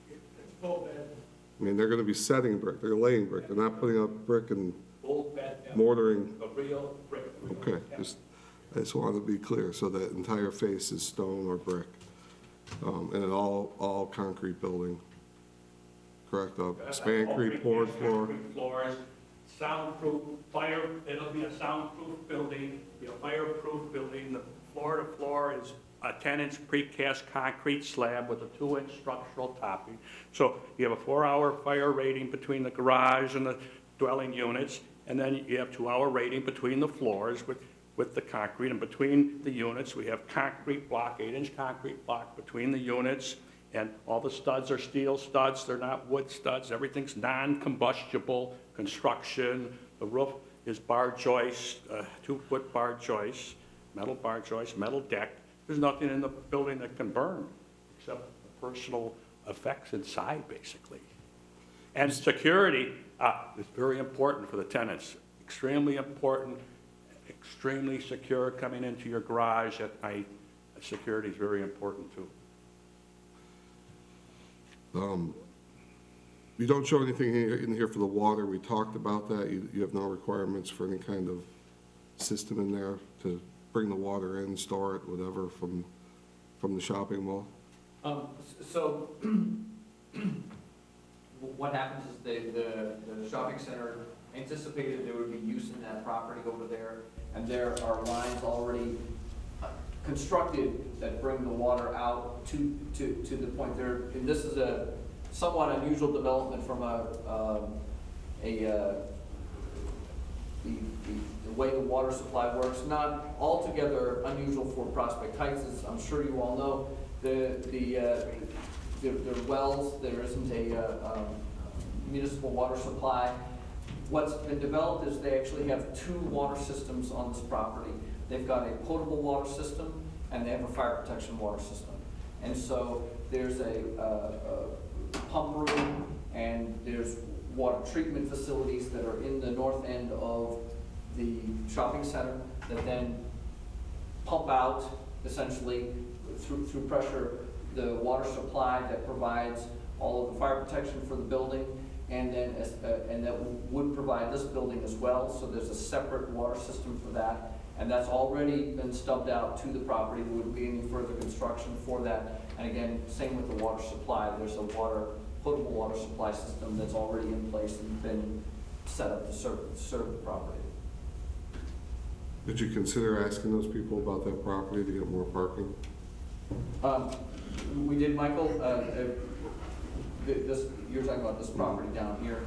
It's full bed. I mean, they're going to be setting brick. They're laying brick. They're not putting up brick and Full bed. mortaring. A real brick. Okay, I just want to be clear. So that entire face is stone or brick, and an all concrete building. Correct. Spancrete poured floor. Concrete floors, soundproof, it'll be a soundproof building, be a fireproof building. The floor to floor is a 10-inch precast concrete slab with a 2-inch structural topping. So you have a 4-hour fire rating between the garage and the dwelling units, and then you have 2-hour rating between the floors with the concrete. And between the units, we have concrete block, 8-inch concrete block between the units. And all the studs are steel studs, they're not wood studs. Everything's non-combustible construction. The roof is bar joist, 2-foot bar joist, metal bar joist, metal deck. There's nothing in the building that can burn except the personal effects inside, basically. And security is very important for the tenants. Extremely important, extremely secure coming into your garage at night. Security is very important too. You don't show anything in here for the water. We talked about that. You have no requirements for any kind of system in there to bring the water in, store it, whatever, from the shopping mall? So what happens is the shopping center anticipated there would be use in that property over there, and there are lines already constructed that bring the water out to the point there. And this is a somewhat unusual development from the way the water supply works. Not altogether unusual for Prospect Heights, as I'm sure you all know. The they're wells, there isn't a municipal water supply. What's been developed is they actually have two water systems on this property. They've got a potable water system and they have a fire protection water system. And so there's a pump room and there's water treatment facilities that are in the north end of the shopping center that then pump out essentially through pressure the water supply that provides all of the fire protection for the building, and then and that would provide this building as well. So there's a separate water system for that, and that's already been stubbed out to the property. There wouldn't be any further construction for that. And again, same with the water supply. There's a potable water supply system that's already in place and been set up to serve the property. Did you consider asking those people about that property to get more parking? We did, Michael. You're talking about this property down here.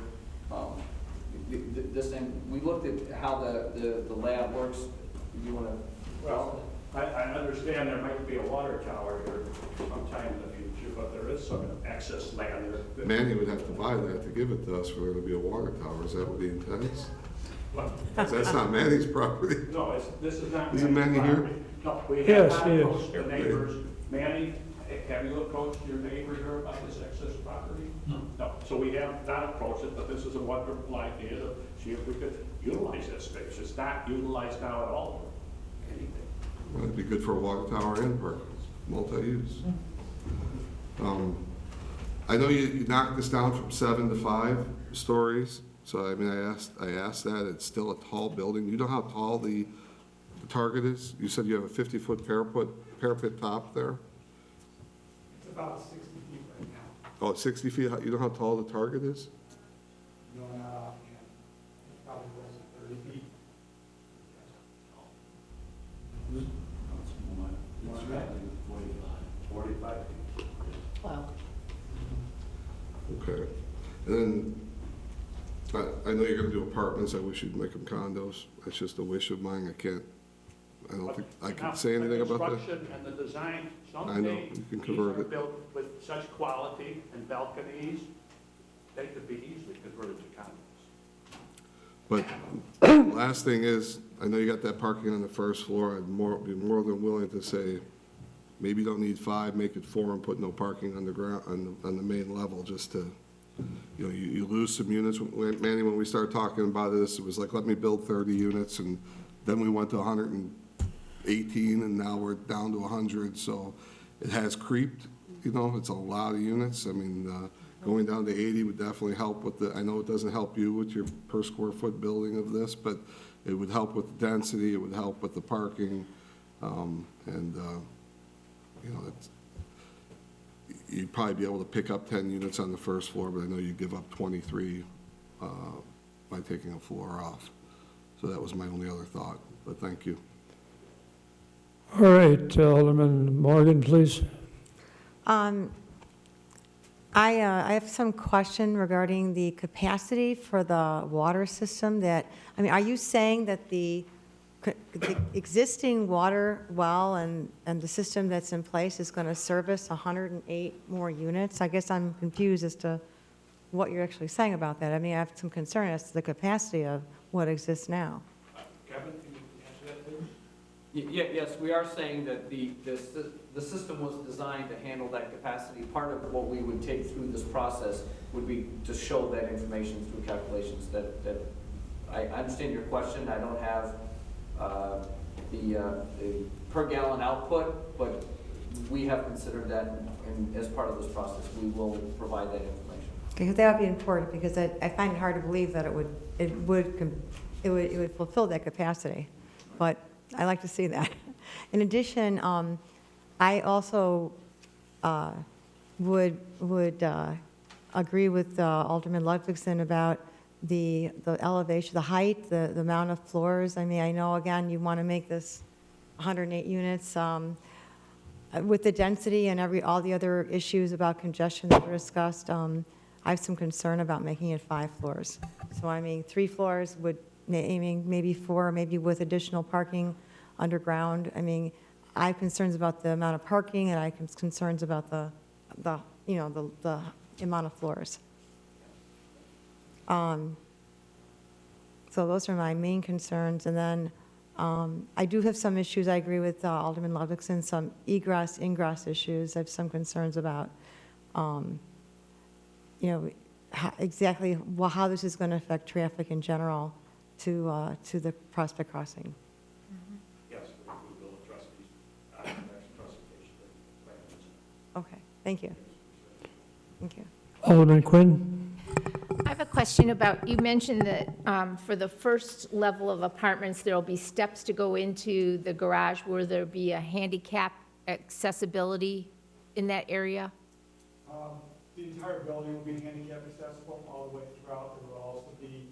This, and we looked at how the layout works. Do you want to? Well, I understand there might be a water tower here sometime in the future, but there is some excess land there. Manny would have to buy that to give it to us for there to be a water tower. Is that what he intends? Well, That's not Manny's property. no, this is not. Isn't Manny here? property. No, we have Yes, not he is. approached the neighbors. Manny, have you approached your neighbor here about this excess property? No. So we have not approached it, but this is a wonderful idea to see if we could utilize that space. It's not utilized now at all for anything. Well, it'd be good for a water tower and parking, multi-use. I know you knocked this down from 7 to 5 stories, so I mean, I asked that, it's still a tall building. You know how tall the target is? You said you have a 50-foot parapet top there? It's about 60 feet right now. Oh, it's 60 feet, you know how tall the target is? No, not offhand. It's probably close to 30 feet. Wow. Okay. And then, I know you're gonna do apartments, I wish you'd make them condos. That's just a wish of mine, I don't think I can say anything about that. The construction and the design, I know, someday, you can these convert are it. built with such quality and balconies, they could be easily converted to condos. But last thing is, I know you got that parking on the first floor. I'd be more than willing to say, maybe you don't need 5, make it 4 and put no parking on the ground, on the main level, just to, you know, you lose some units. Manny, when we started talking about this, it was like, let me build 30 units, and then we went to 118, and now we're down to 100, so it has creeped, you know, it's a lot of units. I mean, going down to 80 would definitely help with I know it doesn't help you with your per square foot building of this, but it would help with the density, it would help with the parking, you know, you'd probably be able to pick up 10 units on the first floor, but I know you give up 23 by taking a floor off. So that was my only other thought, but thank you. All right, Alderman Morgan, please. I have some question regarding the capacity for the water system are you saying that the existing water well and the system that's in place is going to service 108 more units? I guess I'm confused as to what you're actually saying about that. I mean, I have some concern as to the capacity of what exists now. Kevin, can you answer that, please? Yes, we are saying that the system was designed to handle that capacity. Part of what we would take through this process would be to show that information through calculations that I understand your question. I don't have the per gallon output, but we have considered that, and as part of this process, we will provide that information. Because that would be important, because I find it hard to believe that it would fulfill that capacity, but I like to see that. In addition, I also would agree with Alderman Ludwigson about the elevation, the height, the amount of floors. I mean, I know, again, you want to make this 108 units. With the density and all the other issues about congestion that were discussed, I have some concern about making it 5 floors. So, I mean, 3 floors maybe 4, maybe with additional parking underground. I mean, I have concerns about the amount of parking, and I have concerns about the you know, the amount of floors. So those are my main concerns. And then I do have some issues, I agree with Alderman Ludwigson, some egress, ingress issues. I have some concerns about, you know, exactly how this is going to affect traffic in general to the Prospect Crossing. Yes, we will address these next presentation. Okay, thank you. Thank you. Alderman Quinn? I have a question about, you mentioned that for the first level of apartments, there'll be steps to go into the garage. Will there be a handicap accessibility in that area? The entire building will be handicap accessible all the way throughout. There will also be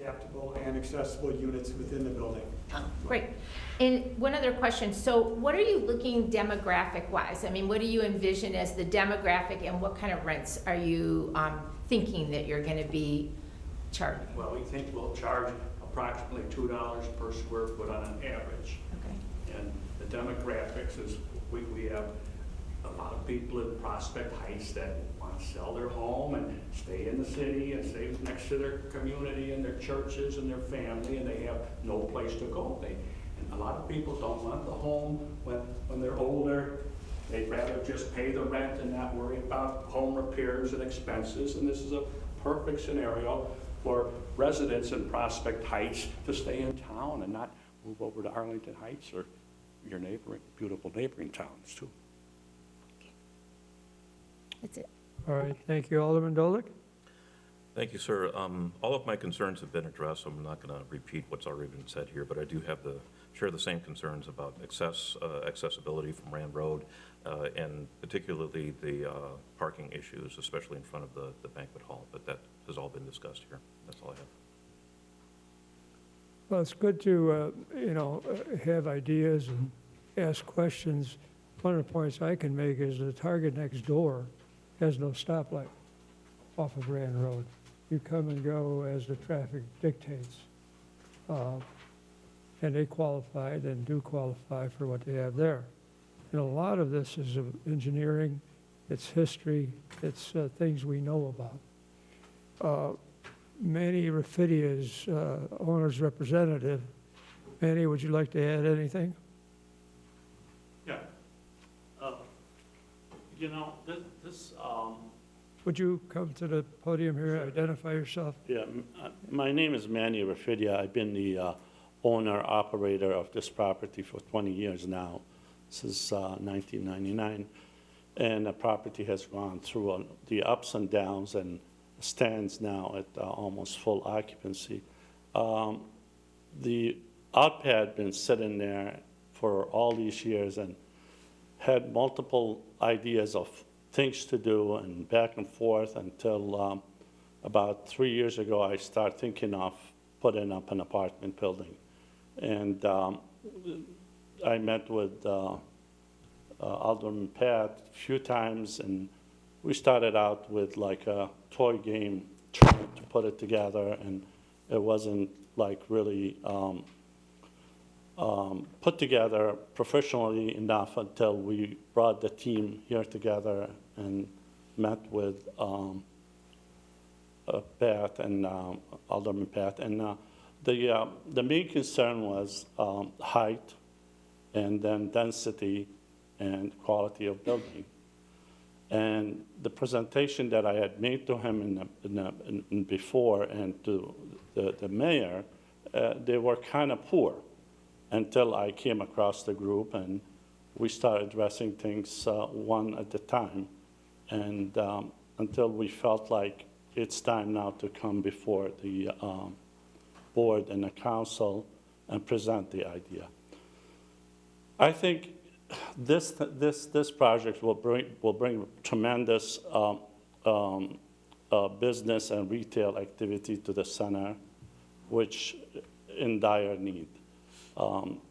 adaptable and accessible units within the building. Oh, great. And one other question. So what are you looking demographic-wise? I mean, what do you envision as the demographic, and what kind of rents are you thinking that you're going to be charging? Well, we think we'll charge approximately $2 per square foot on an average. Okay. And the demographics is, we have a lot of people in Prospect Heights that want to sell their home and stay in the city and stay next to their community and their churches and their family, and they have no place to go. And a lot of people don't want the home when they're older. They'd rather just pay the rent and not worry about home repairs and expenses. And this is a perfect scenario for residents in Prospect Heights to stay in town and not move over to Arlington Heights or your beautiful neighboring towns too. That's it. All right, thank you. Alderman Dolick? Thank you, sir. All of my concerns have been addressed, so I'm not going to repeat what's already been said here, but I do share the same concerns about accessibility from Rand Road, and particularly the parking issues, especially in front of the banquet hall, but that has all been discussed here. That's all I have. Well, it's good to, have ideas and ask questions. One of the points I can make is the Target next door has no stoplight off of Rand Road. You come and go as the traffic dictates. And they qualified and do qualify for what they have there. And a lot of this is engineering, it's history, it's things we know about. Manny Rafidia's owner's representative. Manny, would you like to add anything? Yeah. This Would you come to the podium here, identify yourself? yeah, my name is Manny Rafidia. I've been the owner-operator of this property for 20 years now, since 1999. And the property has gone through the ups and downs and stands now at almost full occupancy. The outpad had been sitting there for all these years and had multiple ideas of things to do and back and forth until about 3 years ago, I started thinking of putting up an apartment building. And I met with Alderman Pat a few times, and we started out with like a toy game trying to put it together, and it wasn't like really put together professionally enough until we brought the team here together and met with Pat and Alderman Pat. And the main concern was height, and then density and quality of building. And the presentation that I had made to him in before and to the mayor, they were kind of poor until I came across the group and we started addressing things one at a time. And until we felt like it's time now to come before the board and the council and present the idea. I think this project will bring tremendous business and retail activity to the center, which in dire need.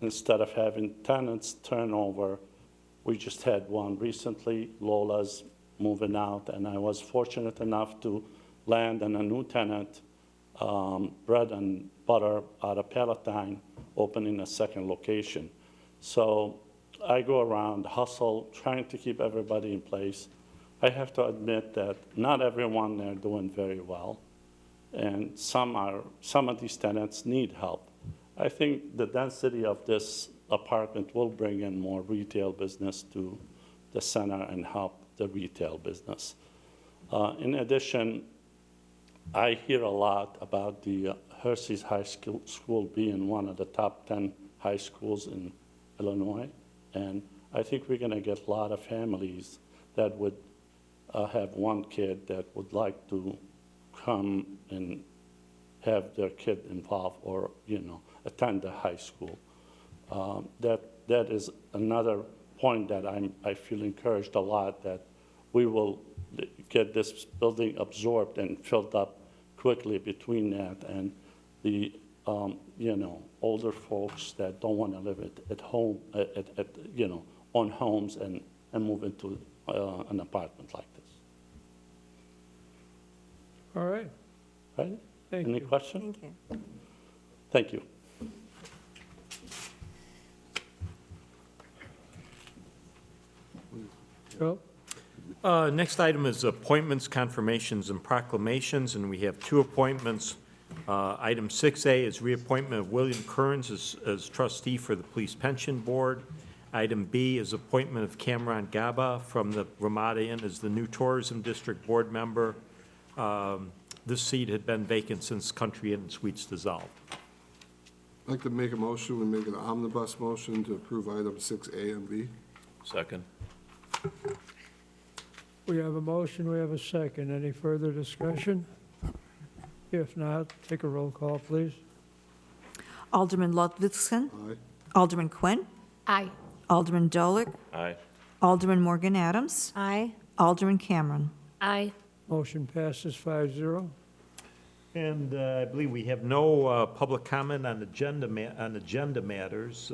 Instead of having tenants turnover, we just had one recently. Lola's moving out, and I was fortunate enough to land on a new tenant, Bread and Butter out of Palatine, opening a second location. So I go around, hustle, trying to keep everybody in place. I have to admit that not everyone are doing very well, and some of these tenants need help. I think the density of this apartment will bring in more retail business to the center and help the retail business. In addition, I hear a lot about the Hershey's High School being one of the top 10 high schools in Illinois, and I think we're going to get a lot of families that would have one kid that would like to come and have their kid involved or, attend the high school. That is another point that I feel encouraged a lot that we will get this building absorbed and filled up quickly between that and the, older folks that don't want to live at home, on homes and move into an apartment like this. All right, Right? thank Any you. questions? Thank you. Thank you. Joe? Next item is appointments, confirmations, and proclamations, and we have two appointments. Item 6A is reappointment of William Kearns as trustee for the Police Pension Board. Item B is appointment of Cameron Gaba from the Ramada Inn as the new Tourism District Board member. This seat had been vacant since Country Inn Suites dissolved. I'd like to make a motion, we make an omnibus motion to approve item 6A and B. Second. We have a motion, we have a second. Any further discussion? If not, take a roll call, please. Alderman Ludwigson. Aye. Alderman Quinn. Aye. Alderman Dolick. Aye. Alderman Morgan Adams. Aye. Alderman Cameron. Aye. Motion passes 5-0. And I believe we have no public comment on agenda matters.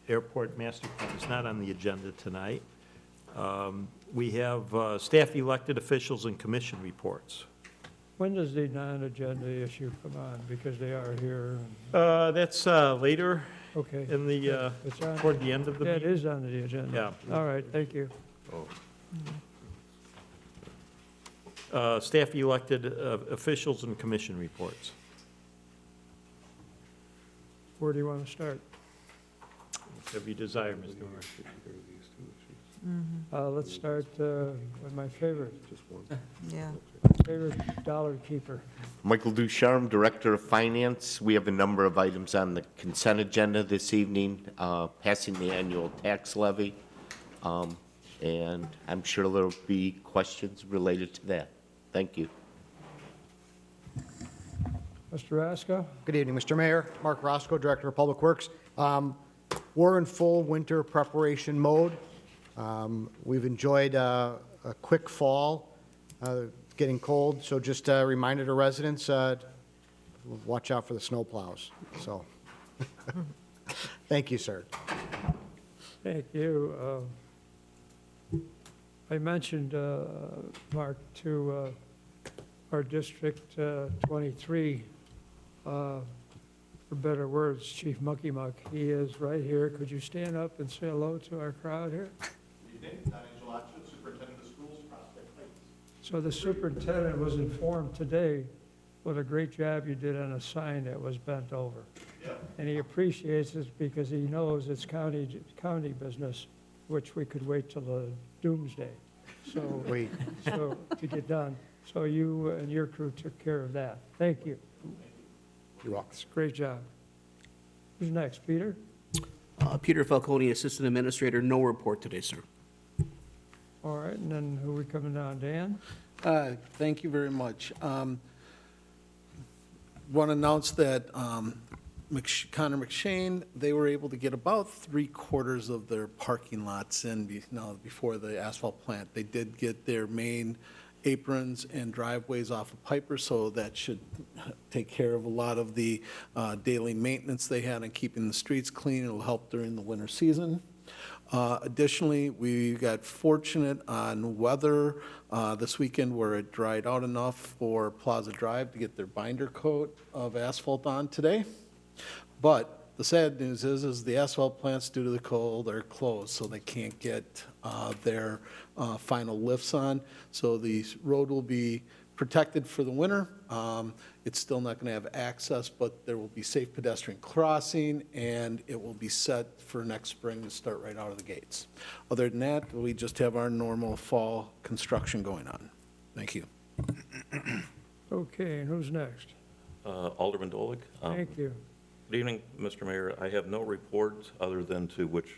Airport Master Plan is not on the agenda tonight. We have staff elected officials and commission reports. When does the non-agenda issue come on? Because they are here. That's later Okay. in the, It's on- toward the end of the Yeah, it meeting. is on the agenda. Yeah. All right, thank you. Staff elected officials and commission reports. Where do you want to start? Whatever you desire, Mr. Mayor. Let's start with my favorite Yeah. dollar keeper. Michael Ducharme, Director of Finance. We have a number of items on the consent agenda this evening, passing the annual tax levy, and I'm sure there'll be questions related to that. Thank you. Mr. Rasko? Good evening, Mr. Mayor. Mark Roscoe, Director of Public Works. We're in full winter preparation mode. We've enjoyed a quick fall, getting cold, so just a reminder to residents, watch out for the snow plows. So, thank you, sir. Thank you. I mentioned, Mark, to our District 23, for better words, Chief Mucky Muck. He is right here. Could you stand up and say hello to our crowd here? Good evening, Don Angelo, Superintendent of Schools, Prospect Heights. So the superintendent was informed today what a great job you did on a sign that was bent over. Yep. And he appreciates it because he knows it's county business, which we could wait till the doomsday. So, so to get done. So you and your crew took care of that. Thank you. You're welcome. Great job. Who's next, Peter? Peter Falcone, Assistant Administrator, no report today, sir. All right, and then who are we coming down, Dan? Thank you very much. Want to announce that Connor McShane, they were able to get about 3/4 of their parking lots in before the asphalt plant. They did get their main aprons and driveways off of Piper, so that should take care of a lot of the daily maintenance they had on keeping the streets clean. It'll help during the winter season. Additionally, we got fortunate on weather this weekend where it dried out enough for Plaza Drive to get their binder coat of asphalt on today. But The sad news is the asphalt plants, due to the cold, are closed, so they can't get their final lifts on. So the road will be protected for the winter. It's still not going to have access, but there will be safe pedestrian crossing, and it will be set for next spring to start right out of the gates. Other than that, we just have our normal fall construction going on. Thank you. Okay, and who's next? Alderman Dolig. Thank you. Good evening, Mr. Mayor. I have no report other than to wish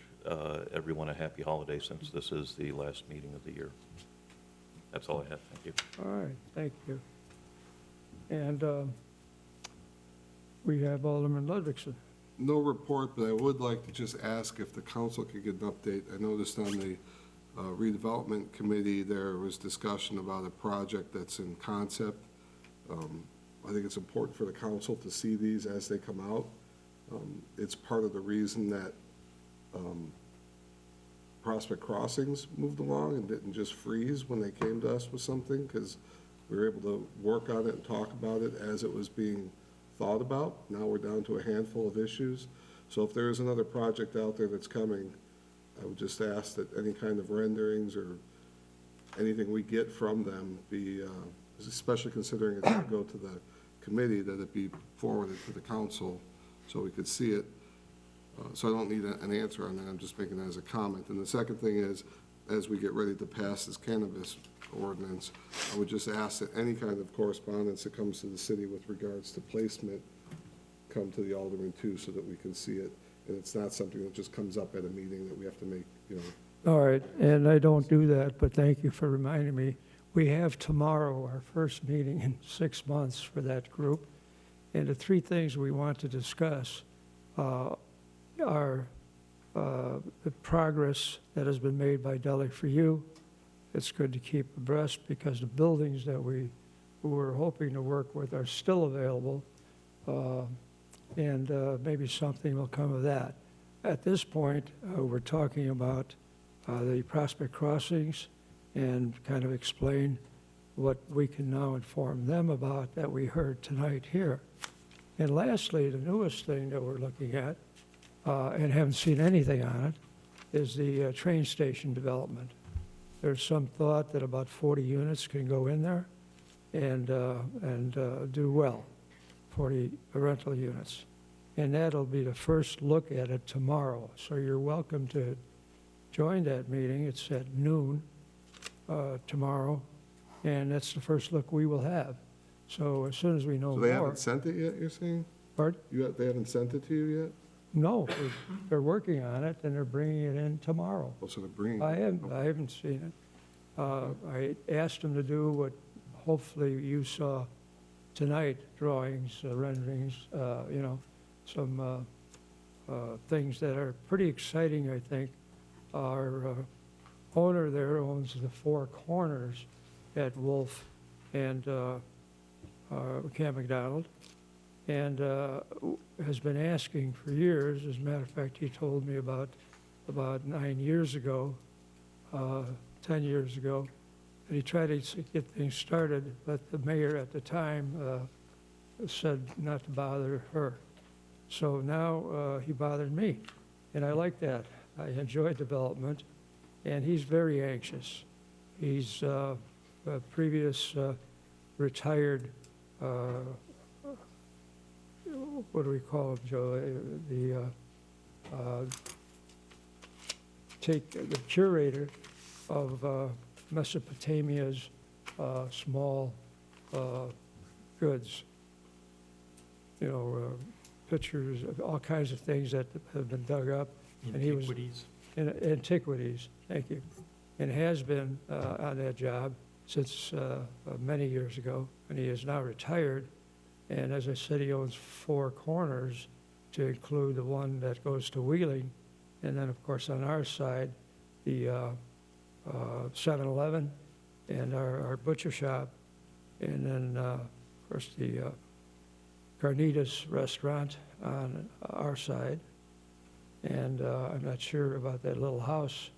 everyone a happy holiday since this is the last meeting of the year. That's all I have. Thank you. All right, thank you. And we have Alderman Ludwigson. No report, but I would like to just ask if the council could get an update. I noticed on the redevelopment committee, there was discussion about a project that's in concept. I think it's important for the council to see these as they come out. It's part of the reason that Prospect Crossings moved along and didn't just freeze when they came to us with something, because we were able to work on it and talk about it as it was being thought about. Now we're down to a handful of issues. So if there is another project out there that's coming, I would just ask that any kind of renderings or anything we get from them be, especially considering it's going to go to the committee, that it be forwarded to the council so we could see it. So I don't need an answer on that. I'm just making that as a comment. And the second thing is, as we get ready to pass this cannabis ordinance, I would just ask that any kind of correspondence that comes to the city with regards to placement come to the alderman too, so that we can see it. And it's not something that just comes up at a meeting that we have to make, you know. All right, and I don't do that, but thank you for reminding me. We have tomorrow our first meeting in 6 months for that group. And the three things we want to discuss are the progress that has been made by Delhi for You. It's good to keep abreast because the buildings that we were hoping to work with are still available, and maybe something will come of that. At this point, we're talking about the Prospect Crossings and kind of explain what we can now inform them about that we heard tonight here. And lastly, the newest thing that we're looking at, and haven't seen anything on it, is the train station development. There's some thought that about 40 units can go in there and do well, 40 rental units. And that'll be the first look at it tomorrow. So you're welcome to join that meeting. It's at noon tomorrow, and that's the first look we will have. So as soon as we know So more. they haven't sent it yet, you're saying? Pardon? They haven't sent it to you yet? No, they're working on it, and they're bringing it in tomorrow. Oh, so they're bringing I it. haven't seen it. I asked them to do what hopefully you saw tonight, drawings, renderings, you know, some things that are pretty exciting, I think. Our owner there owns the Four Corners at Wolf and Camp McDonald, and has been asking for years. As a matter of fact, he told me about 9 years ago, 10 years ago, that he tried to get things started, but the mayor at the time said not to bother her. So now he bothered me, and I like that. I enjoy development, and he's very anxious. He's a previous retired, what do we call him, Joe? The curator of Mesopotamia's small goods, you know, pictures of all kinds of things that have been dug up. Antiquities. Antiquities, thank you. And has been on that job since many years ago, and he is now retired. And as I said, he owns Four Corners, to include the one that goes to Wheeling. And then, of course, on our side, the 7-Eleven and our butcher shop. And then, of course, the Carnitas restaurant on our side. And I'm not sure about that little house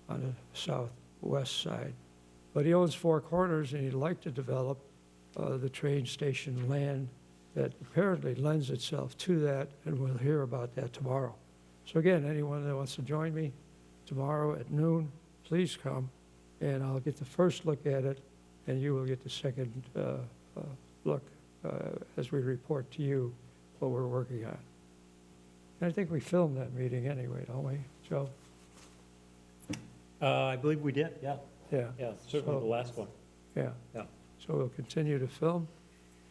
on the southwest side. But he owns Four Corners, and he'd like to develop the train station land that apparently lends itself to that, and we'll hear about that tomorrow. So again, anyone that wants to join me tomorrow at noon, please come, and I'll get the first look at it, and you will get the second look as we report to you what we're working on. And I think we filmed that meeting anyway, don't we, Joe? I believe we did, yeah. Yeah. Yeah, certainly So- the last one. Yeah. Yeah. So we'll continue to film,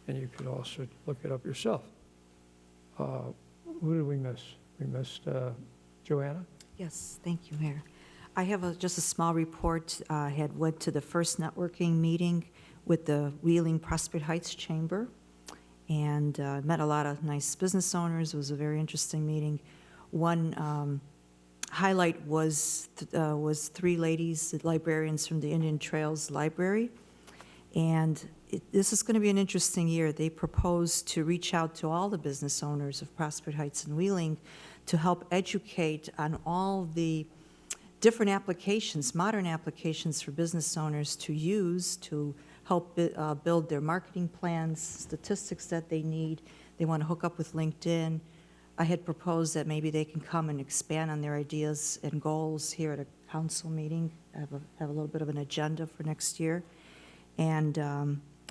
and you can also look it up yourself. Who did we miss? We missed Joanna? Yes, thank you, Mayor. I have just a small report. I had went to the first networking meeting with the Wheeling Prospect Heights Chamber and met a lot of nice business owners. It was a very interesting meeting. One highlight was three ladies, librarians from the Indian Trails Library. And this is going to be an interesting year. They propose to reach out to all the business owners of Prospect Heights and Wheeling to help educate on all the different applications, modern applications for business owners to use to help build their marketing plans, statistics that they need. They want to hook up with LinkedIn. I had proposed that maybe they can come and expand on their ideas and goals here at a council meeting, have a little bit of an agenda for next year. And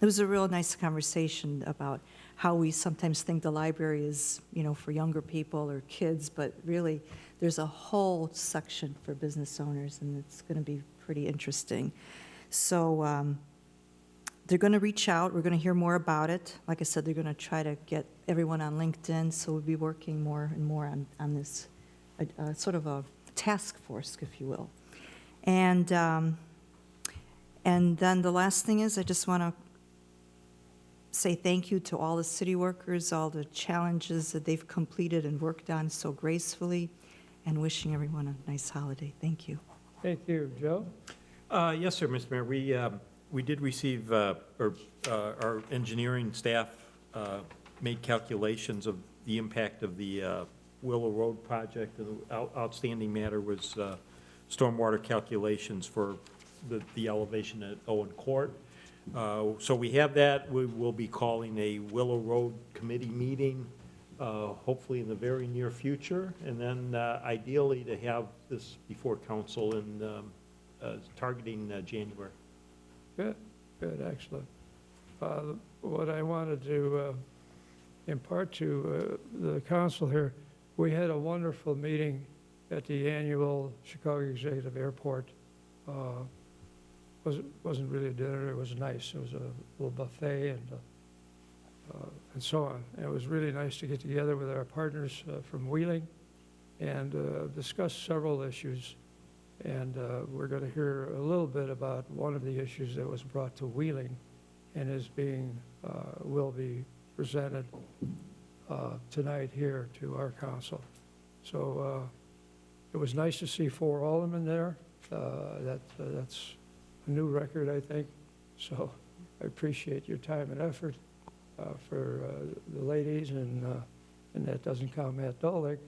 it was a real nice conversation about how we sometimes think the library is, for younger people or kids, but really there's a whole section for business owners, and it's going to be pretty interesting. So they're going to reach out. We're going to hear more about it. Like I said, they're going to try to get everyone on LinkedIn, so we'll be working more and more on this sort of a task force, if you will. And then the last thing is I just want to say thank you to all the city workers, all the challenges that they've completed and worked on so gracefully, and wishing everyone a nice holiday. Thank you. Thank you. Joe? Yes, sir, Mr. Mayor. We did receive, our engineering staff made calculations of the impact of the Willow Road project. The outstanding matter was stormwater calculations for the elevation at Owen Court. So we have that. We will be calling a Willow Road committee meeting, hopefully in the very near future, and then ideally to have this before council in targeting January. Good, excellent. What I wanted to impart to the council here, we had a wonderful meeting at the annual Chicago Executive Airport. Wasn't really a dinner, it was nice. It was a little buffet and so on. And it was really nice to get together with our partners from Wheeling and discuss several issues. And we're going to hear a little bit about one of the issues that was brought to Wheeling and will be presented tonight here to our council. So it was nice to see 4 aldermen there. That's a new record, I think. So I appreciate your time and effort for the ladies, and that doesn't count Matt Dolick,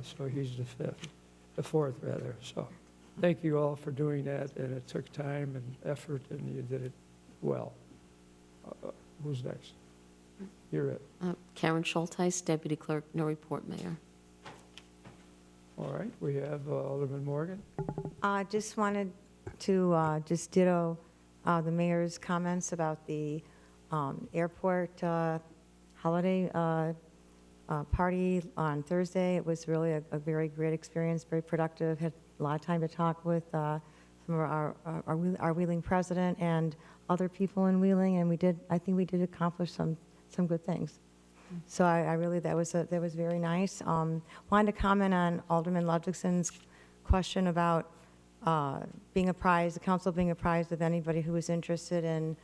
so he's the fourth rather. So thank you all for doing that, and it took time and effort, and you did it well. Who's next? You're it. Karen Schulteis, Deputy Clerk, no report, Mayor. All right, we have Alderman Morgan. I just wanted to just ditto the mayor's comments about the airport holiday party on Thursday. It was really a very great experience, very productive. Had a lot of time to talk with some of our Wheeling president and other people in Wheeling, and I think we did accomplish some good things. So I really, that was very nice. Wanted to comment on Alderman Ludvigson's question about the council being apprised of anybody who is interested in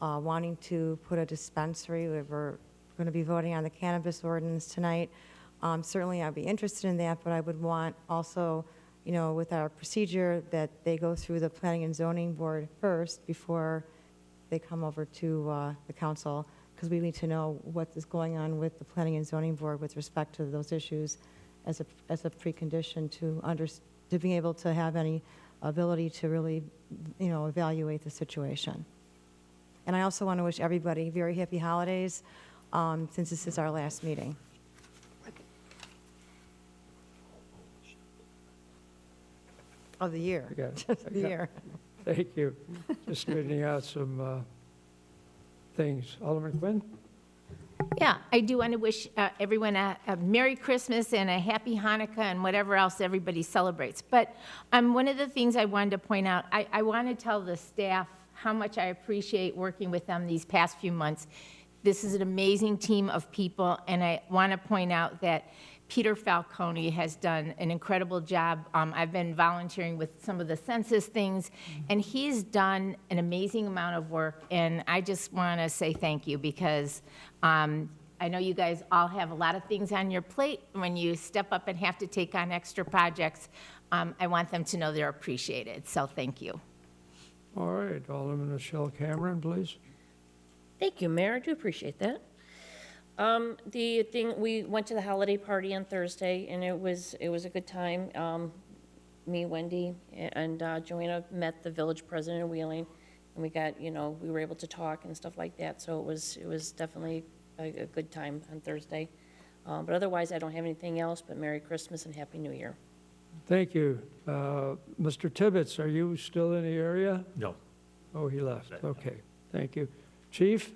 wanting to put a dispensary. We're going to be voting on the cannabis ordinance tonight. Certainly I'd be interested in that, but I would want also, with our procedure, that they go through the Planning and Zoning Board first before they come over to the council, because we need to know what is going on with the Planning and Zoning Board with respect to those issues as a precondition to being able to have any ability to really, evaluate the situation. And I also want to wish everybody very happy holidays. since this is our last meeting. Of the year. I got it. Just the I got it. year. Thank you. Just straightening out some things. Alderman Quinn? Yeah, I do want to wish everyone a Merry Christmas and a Happy Hanukkah and whatever else everybody celebrates. But one of the things I wanted to point out, I want to tell the staff how much I appreciate working with them these past few months. This is an amazing team of people, and I want to point out that Peter Falcone has done an incredible job. I've been volunteering with some of the census things, and he's done an amazing amount of work, and I just want to say thank you because I know you guys all have a lot of things on your plate. When you step up and have to take on extra projects, I want them to know they're appreciated, so thank you. All right, Alderman Michelle Cameron, please. Thank you, Mayor. I do appreciate that. The thing, we went to the holiday party on Thursday, and it was a good time. Me, Wendy, and Joanna met the village president of Wheeling, and we got, we were able to talk and stuff like that. So it was definitely a good time on Thursday. But otherwise, I don't have anything else. But Merry Christmas and Happy New Year. Thank you. Mr. Tibbetts, are you still in the area? No. Oh, he left. Okay, thank you. Chief?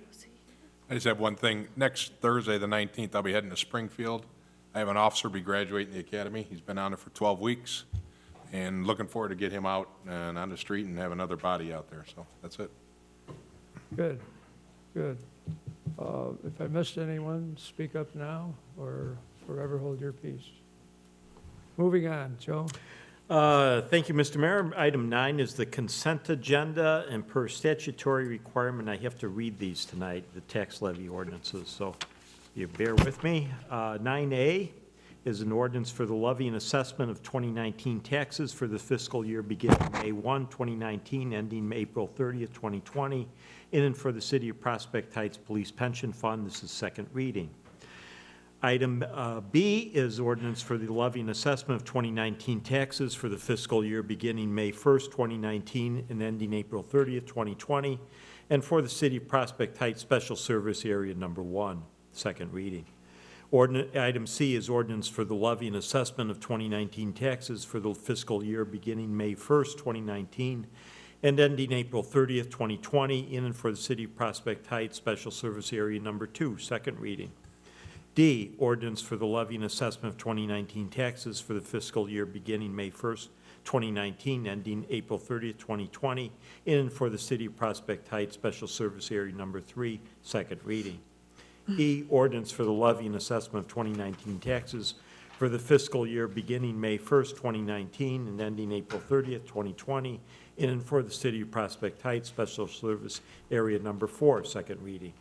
I just have one thing. Next Thursday, the 19th, I'll be heading to Springfield. I have an officer be graduating the academy. He's been on it for 12 weeks, and looking forward to get him out and on the street and have another body out there. So that's it. Good, good. If I missed anyone, speak up now or forever hold your peace. Moving on, Joe. Thank you, Mr. Mayor. Item 9 is the consent agenda, and per statutory requirement, I have to read these tonight, the tax levy ordinances, so you bear with me. 9A is an ordinance for the levy and assessment of 2019 taxes for the fiscal year beginning May 1, 2019, ending April 30th, 2020, in and for the City of Prospect Heights Police Pension Fund. This is second reading. Item B is ordinance for the levy and assessment of 2019 taxes for the fiscal year beginning May 1st, 2019, and ending April 30th, 2020, and for the City of Prospect Heights Special Service Area Number 1, second reading. Item C is ordinance for the levy and assessment of 2019 taxes for the fiscal year beginning May 1st, 2019, and ending April 30th, 2020, in and for the City of Prospect Heights Special Service Area Number 2, second reading. D, ordinance for the levy and assessment of 2019 taxes for the fiscal year beginning May 1st, 2019, ending April 30th, 2020, in and for the City of Prospect Heights Special Service Area Number 3, second reading. E, ordinance for the levy and assessment of 2019 taxes for the fiscal year beginning May 1st, 2019, and ending April 30th, 2020, in and for the City of Prospect Heights Special Service Area Number 4, second reading.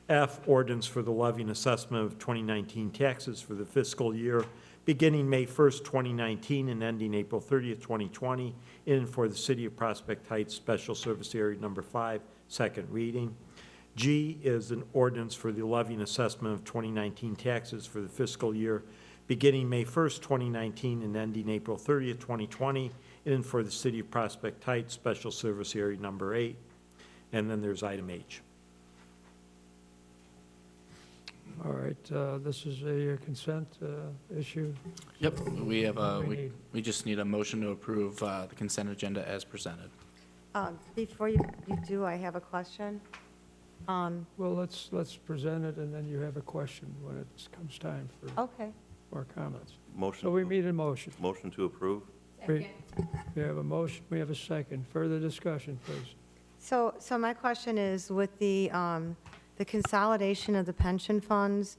F, ordinance for the levy and assessment of 2019 taxes for the fiscal year beginning May 1st, 2019, and ending April 30th, 2020, in and for the City of Prospect Heights Special Service Area Number 5, second reading. G is an ordinance for the levy and assessment of 2019 taxes for the fiscal year beginning May 1st, 2019, and ending April 30th, 2020, in and for the City of Prospect Heights Special Service Area Number 8. And then there's item H. All right, this is a consent issue. Yep, we have need? we just need a motion to approve the consent agenda as presented. Before you do, I have a question. Well, let's present it, and then you have a question when it comes time for Okay. more comments. Motion. So we need a motion. Motion to approve? We have a motion, we have a second. Further discussion, please. So my question is, with the consolidation of the pension funds,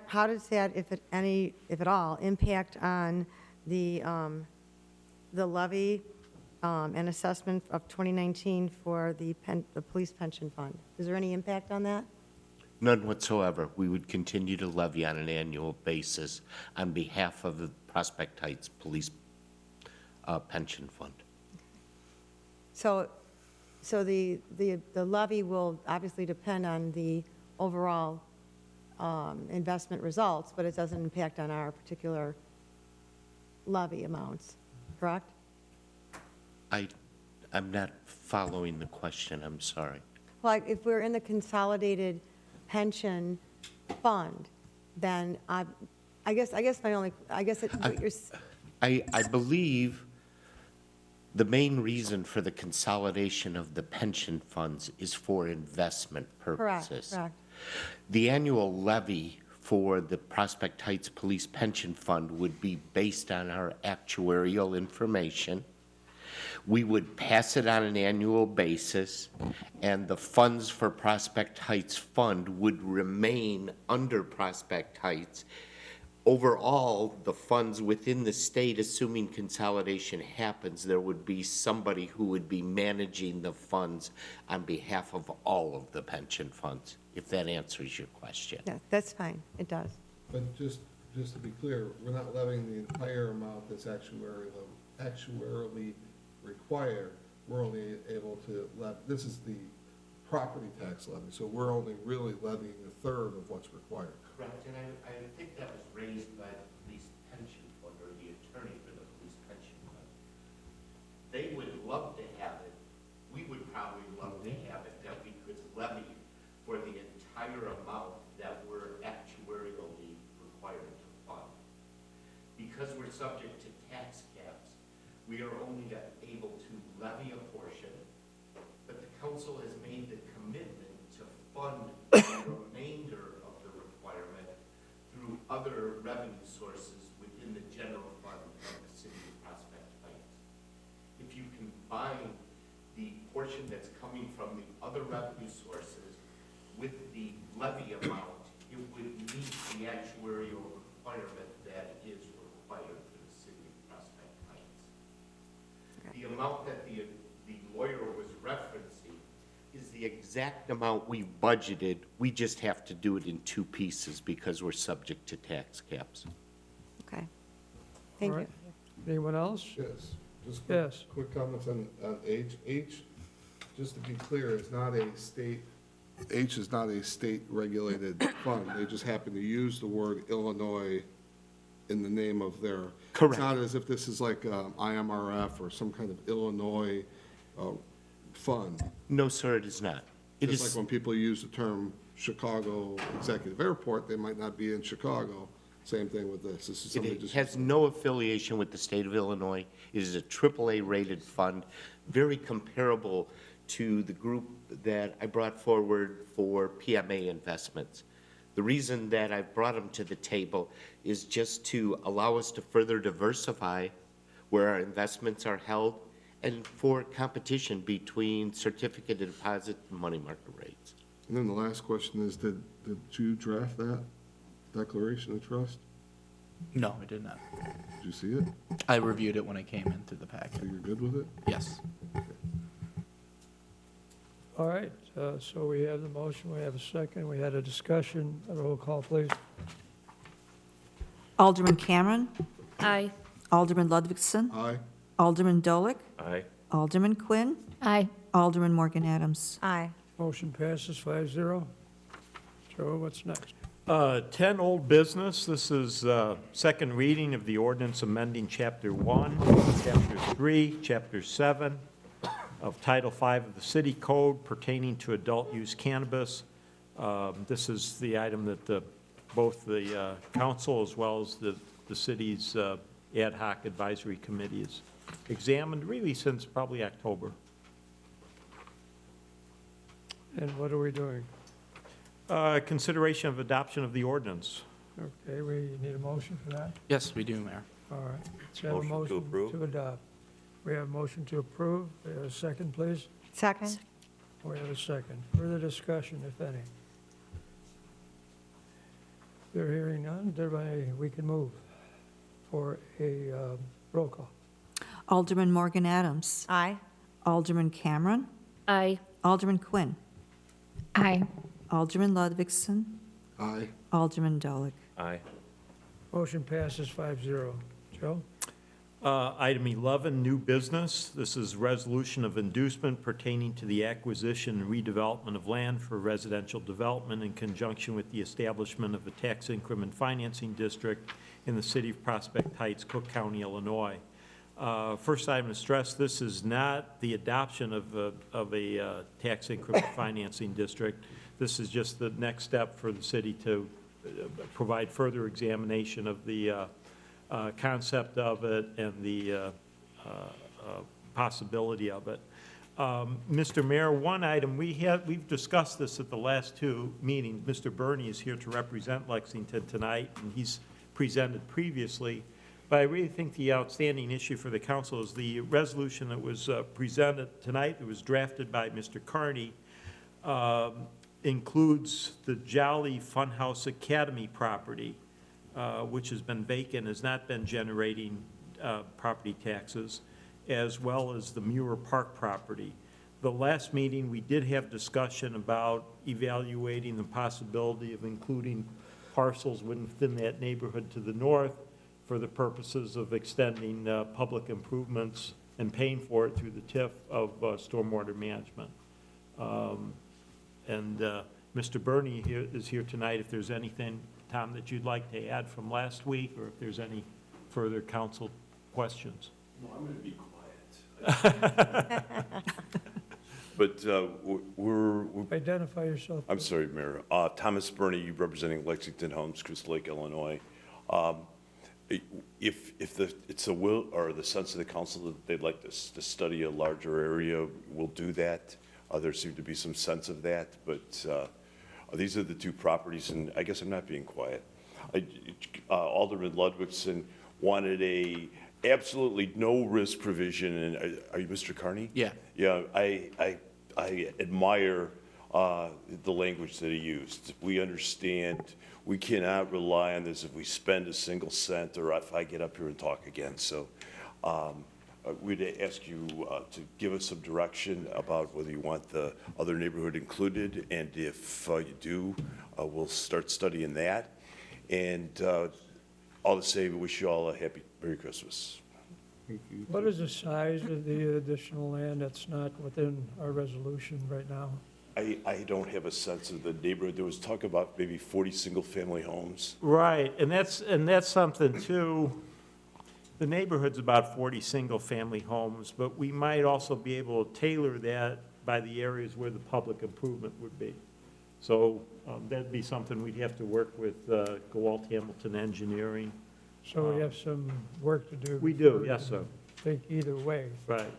how does that, if at all, impact on the levy and assessment of 2019 for the police pension fund? Is there any impact on that? None whatsoever. We would continue to levy on an annual basis on behalf of the Prospect Heights Police Pension Fund. So the levy will obviously depend on the overall investment results, but it doesn't impact on our particular levy amounts, correct? I'm not following the question, I'm sorry. Well, if we're in the consolidated pension fund, then I guess my only, I guess it, what you're, I believe the main reason for the consolidation of the pension funds is for investment correct, purposes. correct. The annual levy for the Prospect Heights Police Pension Fund would be based on our actuarial information. We would pass it on an annual basis, and the funds for Prospect Heights Fund would remain under Prospect Heights. Overall, the funds within the state, assuming consolidation happens, there would be somebody who would be managing the funds on behalf of all of the pension funds, if that answers your question. Yeah, that's fine, it does. But just to be clear, we're not levying the entire amount that's actuarially required. We're only able to this is the property tax levy, so we're only really levying a third of what's required. Correct, and I think that was raised by the police pension fund, or the attorney for the police pension fund. They would love to have it, we would probably love to have it, that we could levy for the entire amount that we're actuarially required to fund. Because we're subject to tax caps, we are only able to levy a portion, but the council has made the commitment to fund the remainder of the requirement through other revenue sources within the general fund of the city of Prospect Heights. If you combine the portion that's coming from the other revenue sources with the levy amount, it would meet the actuarial requirement that is required for the city of Prospect Heights. The amount that the lawyer was referencing is the exact amount we budgeted. We just have to do it in two pieces because we're subject to tax caps. Okay, thank All you. right. Anyone else? Yes, just Yes. quick comments on H. H, just to be clear, is not a state, H is not a state-regulated fund. They just happen to use the word Illinois in the name of their. Correct. It's not as if this is like IMRF or some kind of Illinois fund. No, sir, it is not. It Just is. like when people use the term Chicago Executive Airport, they might not be in Chicago. Same thing with this. This is something It just. has no affiliation with the state of Illinois. It is a AAA-rated fund, very comparable to the group that I brought forward for PMA investments. The reason that I brought them to the table is just to allow us to further diversify where our investments are held and for competition between certificate of deposit and money market rates. And then the last question is, did you draft that declaration of trust? No, I did not. Did you see it? I reviewed it when it came in through the packet. So you're good with it? Yes. All right, so we have the motion, we have a second, we had a discussion. A roll call, please. Alderman Cameron. Aye. Alderman Ludwigson. Aye. Alderman Dolick. Aye. Alderman Quinn. Aye. Alderman Morgan Adams. Aye. Motion passes 5-0. Joe, what's next? 10, old business. This is second reading of the ordinance amending Chapter 1, Chapter 3, Chapter 7 of Title 5 of the City Code pertaining to adult-use cannabis. This is the item that both the council as well as the city's ad hoc advisory committee has examined really since probably October. And what are we doing? Consideration of adoption of the ordinance. Okay, we need a motion for that? Yes, we do, Mayor. All right. Let's have a Motion to motion approve. to adopt. We have a motion to approve. We have a second, please. Second? We have a second. Further discussion, if any. There hearing none, thereby we can move for a roll call. Alderman Morgan Adams. Aye. Alderman Cameron. Aye. Alderman Quinn. Aye. Alderman Ludwigson. Aye. Alderman Dolick. Aye. Motion passes 5-0. Joe? Item 11, new business. This is resolution of inducement pertaining to the acquisition and redevelopment of land for residential development in conjunction with the establishment of a tax increment financing district in the city of Prospect Heights, Cook County, Illinois. First item to stress, this is not the adoption of a tax increment financing district. This is just the next step for the city to provide further examination of the concept of it and the possibility of it. Mr. Mayor, one item, we've discussed this at the last two meetings. Mr. Burney is here to represent Lexington tonight, and he's presented previously. But I really think the outstanding issue for the council is the resolution that was presented tonight, that was drafted by Mr. Carney, includes the Jolly Funhouse Academy property, which has been vacant, has not been generating property taxes, as well as the Muir Park property. The last meeting, we did have discussion about evaluating the possibility of including parcels within that neighborhood to the north for the purposes of extending public improvements and paying for it through the TIF of stormwater management. Mr. Burney is here tonight. If there's anything, Tom, that you'd like to add from last week, or if there's any further council questions. No, I'm going to be quiet. But we're... Identify yourself. I'm sorry, Mayor. Thomas Burney, representing Lexington Homes, Crystal Lake, Illinois. If it's a will or the sense of the council that they'd like to study a larger area, we'll do that. There seemed to be some sense of that, but these are the two properties, and I guess I'm not being quiet. Alderman Ludwigson wanted a absolutely no risk provision, and are you Mr. Carney? Yeah. Yeah, I admire the language that he used. We understand we cannot rely on this if we spend a single cent or if I get up here and talk again. So we'd ask you to give us some direction about whether you want the other neighborhood included, and if you do, we'll start studying that. And all to say, we wish you all a happy Merry Christmas. What is the size of the additional land that's not within our resolution right now? I don't have a sense of the neighborhood. There was talk about maybe 40 single-family homes. Right, and that's something too. The neighborhood's about 40 single-family homes, but we might also be able to tailor that by the areas where the public improvement would be. So that'd be something we'd have to work with Gawalt Hamilton Engineering. So we have some work to do. We do, yes, sir. Think either way. Right.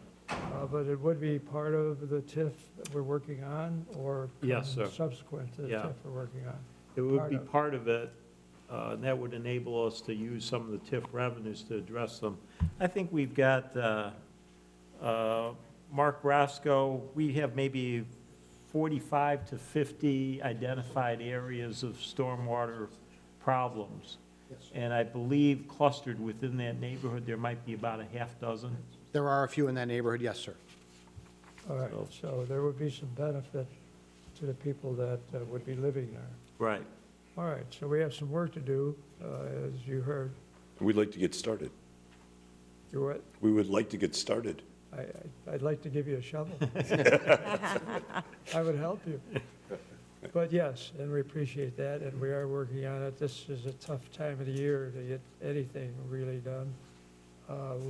But it would be part of the TIF that we're working on, or Yes, sir. subsequent to the Yeah. TIF we're working on? It would Part be of. part of it, and that would enable us to use some of the TIF revenues to address them. I think we've got Mark Roscoe, we have maybe 45 to 50 identified areas of stormwater problems. And I believe clustered within that neighborhood, there might be about a half dozen. There are a few in that neighborhood, yes, sir. All right, so there would be some benefit to the people that would be living there. Right. All right, so we have some work to do, as you heard. We'd like to get started. You what? We would like to get started. I'd like to give you a shovel. I would help you. But yes, and we appreciate that, and we are working on it. This is a tough time of the year to get anything really done.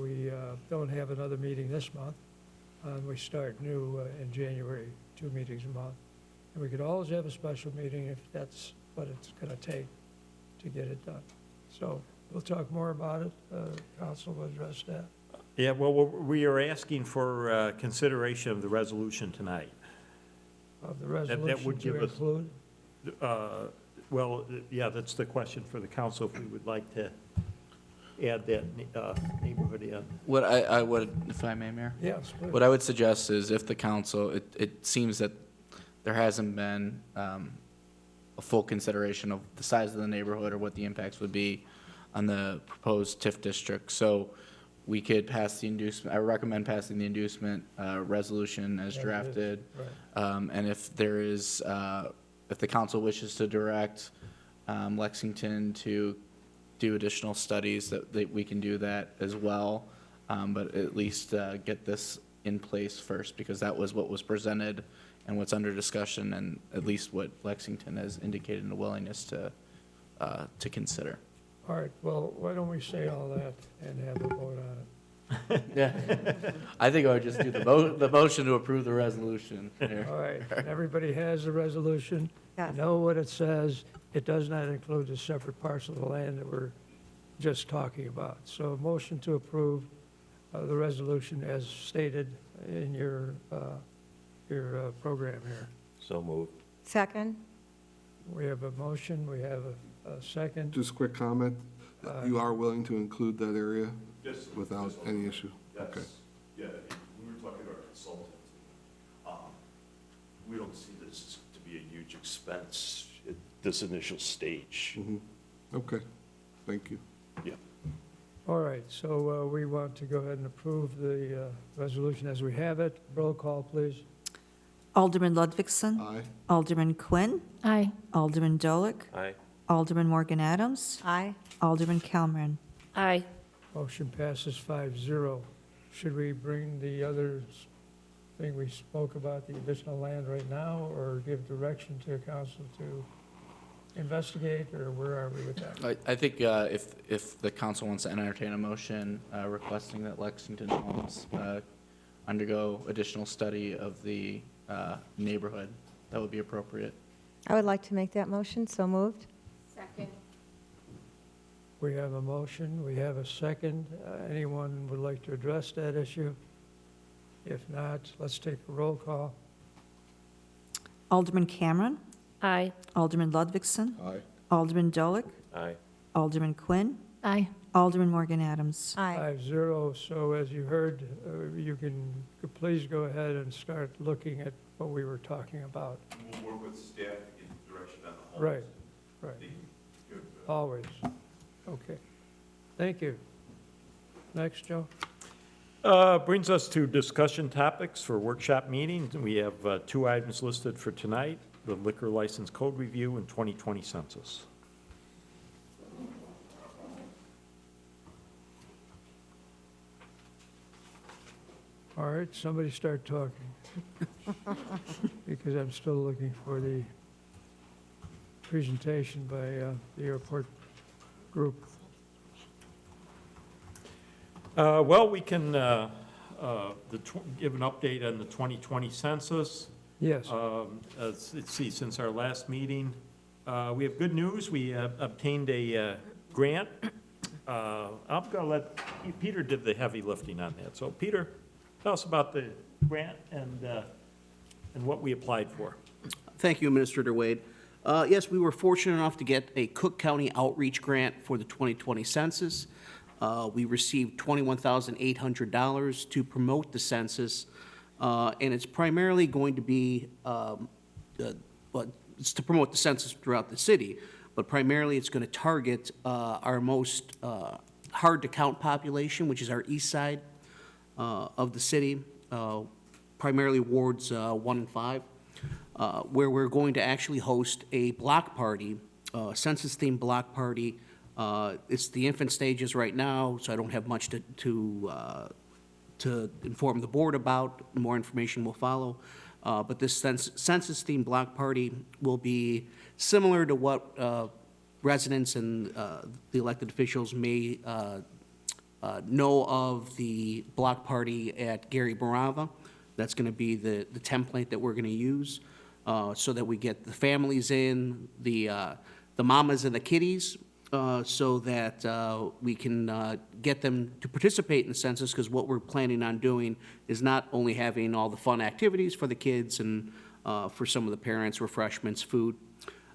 We don't have another meeting this month. We start new in January, 2 meetings a month. And we could always have a special meeting if that's what it's going to take to get it done. So we'll talk more about it. Council will address that. Yeah, well, we are asking for consideration of the resolution tonight. Of the That resolution would give to us- include? Well, yeah, that's the question for the council, if we would like to add that neighborhood in. What I would, if I may, Mayor? Yes, please. What I would suggest is if the council, it seems that there hasn't been a full consideration of the size of the neighborhood or what the impacts would be on the proposed TIF district. So we could pass the inducement, I recommend passing the inducement resolution as drafted. Right. And if there is, if the council wishes to direct Lexington to do additional studies, that we can do that as well. But at least get this in place first, because that was what was presented and what's under discussion, and at least what Lexington has indicated a willingness to consider. All right, well, why don't we say all that and have a vote on it? Yeah, I think I would just do the motion to approve the resolution. Here. All right, everybody has the resolution. I Yes. know what it says. It does not include the separate parcel of land that we're just talking about. So a motion to approve the resolution as stated in your program here. So moved. Second? We have a motion, we have a second. Just a quick comment. You are willing to include that area Yes. without any issue? Okay. Yeah, we were talking to our consultant. We don't see this to be a huge expense at this initial stage. Okay, thank you. Yeah. All right, so we want to go ahead and approve the resolution as we have it. Roll call, please. Alderman Ludvixson. Aye. Alderman Quinn. Aye. Alderman Dolick. Aye. Alderman Morgan Adams. Aye. Alderman Cameron. Aye. Motion passes 5-0. Should we bring the other thing we spoke about, the additional land right now, or give direction to council to investigate, or where are we with that? I think if the council wants to entertain a motion requesting that Lexington Homes undergo additional study of the neighborhood, that would be appropriate. I would like to make that motion, so moved. Second. We have a motion, we have a second. Anyone would like to address that issue? If not, let's take a roll call. Alderman Cameron. Aye. Alderman Ludvixson. Aye. Alderman Dolick. Aye. Alderman Quinn. Aye. Alderman Morgan Adams. Aye. 5-0, so as you heard, you can please go ahead and start looking at what we were talking about. We'll work with staff in direction on the homes. Right, right. Always. Okay. Thank you. Next, Joe. Brings us to discussion topics for workshop meetings. We have 2 items listed for tonight, the liquor license code review and 2020 census. All right, somebody start talking. Because I'm still looking for the presentation by the airport group. Well, we can give an update on the 2020 census. Yes. Let's see, since our last meeting, we have good news. We obtained a grant. I'm going to let, Peter did the heavy lifting on that. So Peter, tell us about the grant and what we applied for. Thank you, Administrator Wade. Yes, we were fortunate enough to get a Cook County outreach grant for the 2020 census. We received $21,800 to promote the census, and it's primarily going to be, it's to promote the census throughout the city, but primarily it's going to target our most hard-to-count population, which is our east side of the city, primarily wards 1 and 5, where we're going to actually host a block party, census-themed block party. It's the infant stages right now, so I don't have much to inform the board about. More information will follow. But this census-themed block party will be similar to what residents and the elected officials may know of the block party at Gary Barava. That's going to be the template that we're going to use so that we get the families in, the mamas and the kiddies, so that we can get them to participate in the census, because what we're planning on doing is not only having all the fun activities for the kids and for some of the parents, refreshments, food,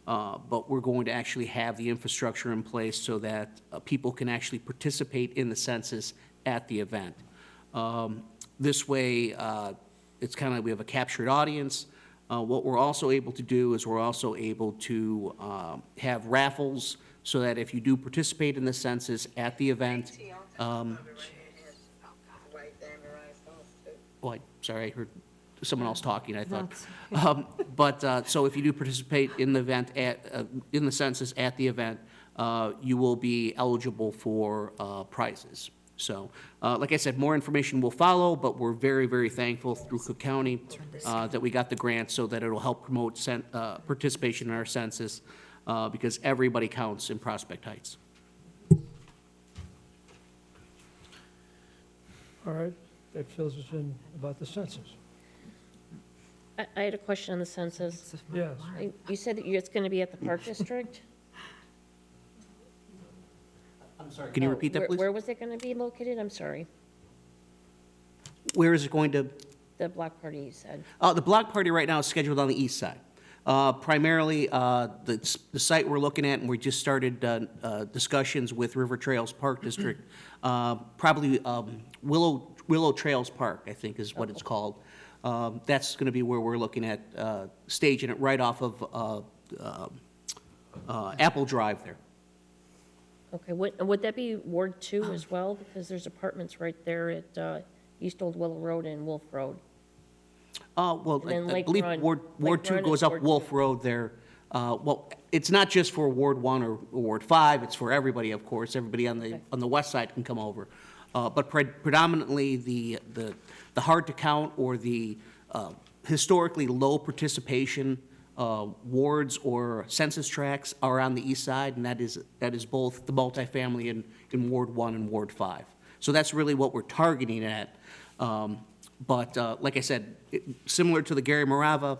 but we're going to actually have the infrastructure in place so that people can actually participate in the census at the event. This way, it's kind of like we have a captured audience. What we're also able to do is we're also able to have raffles so that if you do participate in the census at the event, sorry, I heard someone else talking, I thought. So if you do participate in the event in the census at the event, you will be eligible for prizes. So, like I said, more information will follow, but we're very, very thankful through Cook County that we got the grant so that it'll help promote participation in our census, because everybody counts in Prospect Heights. All right, that fills us in about the census. I had a question on the census. Yes. You said that it's going to be at the Park District? I'm sorry, can you repeat that, please? Where was it going to be located? I'm sorry. Where is it going to? The block party you said. The block party right now is scheduled on the east side. Primarily, the site we're looking at, and we just started discussions with River Trails Park District, probably Willow Trails Park, I think is what it's called. That's going to be where we're looking at staging it right off of Apple Drive there. Okay, would that be Ward 2 as well? Because there's apartments right there at East Old Willow Road and Wolf Road. Well, And then I Lake believe Run- Ward Lake 2 Run goes is up Ward Wolf Road there. Well, it's not just for Ward 1 or Ward 5, it's for everybody, of course. Everybody on the west side can come over. But predominantly, the hard to count or the historically low participation wards or census tracts are on the east side, and that is both the multifamily in Ward 1 and Ward 5. So that's really what we're targeting at. But like I said, similar to the Gary Morava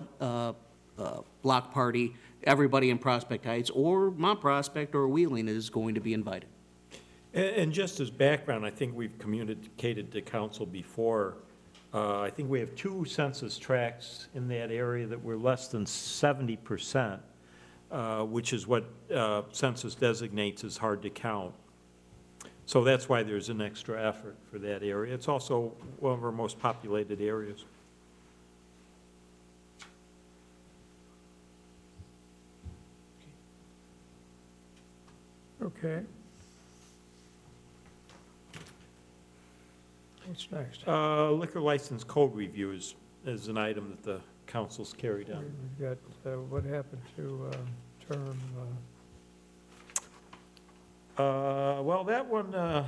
block party, everybody in Prospect Heights or Mount Prospect or Wheeling is going to be invited. And just as background, I think we've communicated to council before, I think we have 2 census tracts in that area that were less than 70%, which is what census designates as hard to count. So that's why there's an extra effort for that area. It's also one of our most populated areas. Okay. What's next? Liquor license code reviews is an item that the council's carried out. We've got, what happened to term? Well, that one,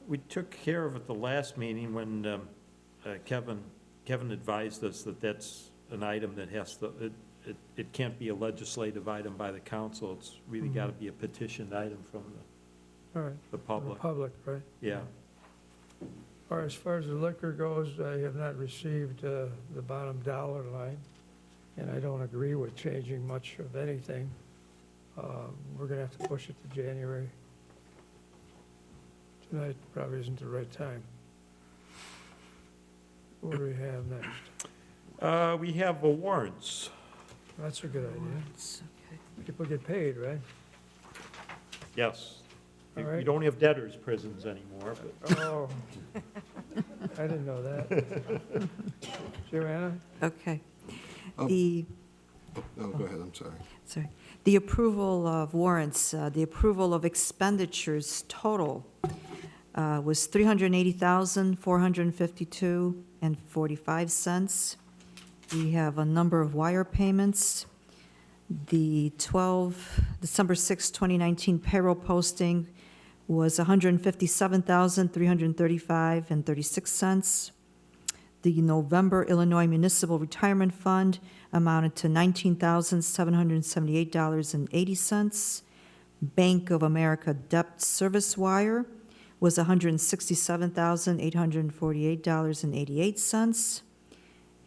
we took care of at the last meeting when Kevin advised us that that's an item that has to, it can't be a legislative item by the council. It's really got to be a petitioned item from All right. the public. The public, right? Yeah. As far as the liquor goes, I have not received the bottom dollar line, and I don't agree with changing much of anything. We're going to have to push it to January. Tonight probably isn't the right time. What do we have next? We have warrants. That's a good idea. People get paid, right? Yes. All You right. don't have debtors' prisons anymore, but. Oh, I didn't know that. Joanna? Okay. Oh. The, No, go ahead, I'm sorry. sorry, the approval of warrants, the approval of expenditures total was $380,452.45. We have a number of wire payments. The December 6, 2019 payroll posting was $157,335.36. The November Illinois Municipal Retirement Fund amounted to $19,778.80. Bank of America Debt Service Wire was $167,848.88.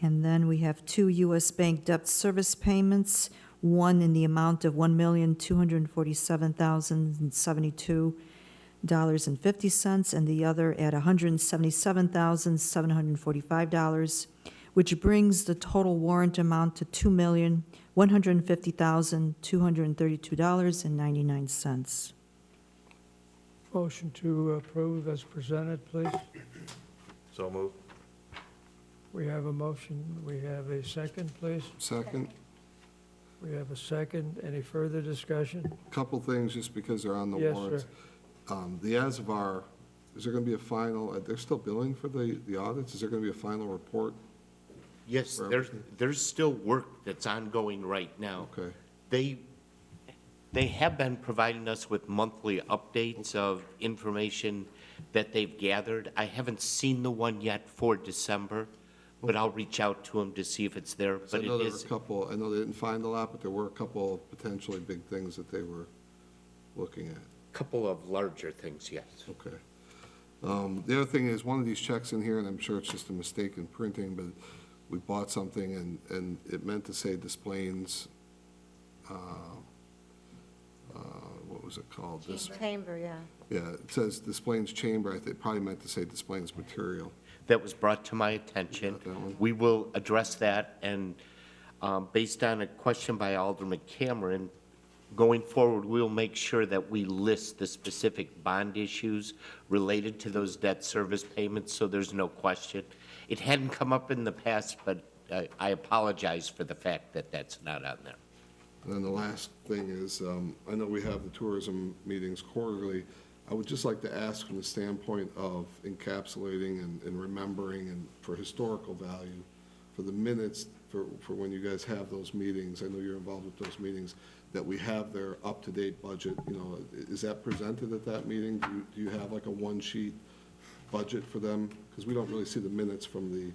And then we have 2 U.S. Bank debt service payments, one in the amount of $1,247,072.50, and the other at $177,745, which brings the total warrant amount to $2,150,232.99. Motion to approve as presented, please. So moved. We have a motion. We have a second, please. Second, We have a second. Any further discussion? couple things, just because they're on the Yes, warrants. The ASVAR, is there going to be a final, they're still billing for the audits? Is there going to be a final report? Yes, For there's still work that's ongoing right now. Okay. They have been providing us with monthly updates of information that they've gathered. I haven't seen the one yet for December, but I'll reach out to them to see if it's there, So but I know it there were a is. couple, I know they didn't find a lot, but there were a couple of potentially big things that they were looking at. Couple of larger things, yes. Okay. The other thing is, one of these checks in here, and I'm sure it's just a mistake in printing, but we bought something and it meant to say Des Plaines, what was it called? Chamber, yeah. Yeah, it says Des Plaines Chamber, I think it probably meant to say Des Plaines Material. That was brought to my attention. We will address that, and based on a question by Alderman Cameron, going forward, we'll make sure that we list the specific bond issues related to those debt service payments, so there's no question. It hadn't come up in the past, but I apologize for the fact that that's not on there. And then the last thing is, I know we have the tourism meetings quarterly. I would just like to ask from the standpoint of encapsulating and remembering and for historical value, for the minutes, for when you guys have those meetings, I know you're involved with those meetings, that we have their up-to-date budget, you know, is that presented at that meeting? Do you have like a one-sheet budget for them? Because we don't really see the minutes from the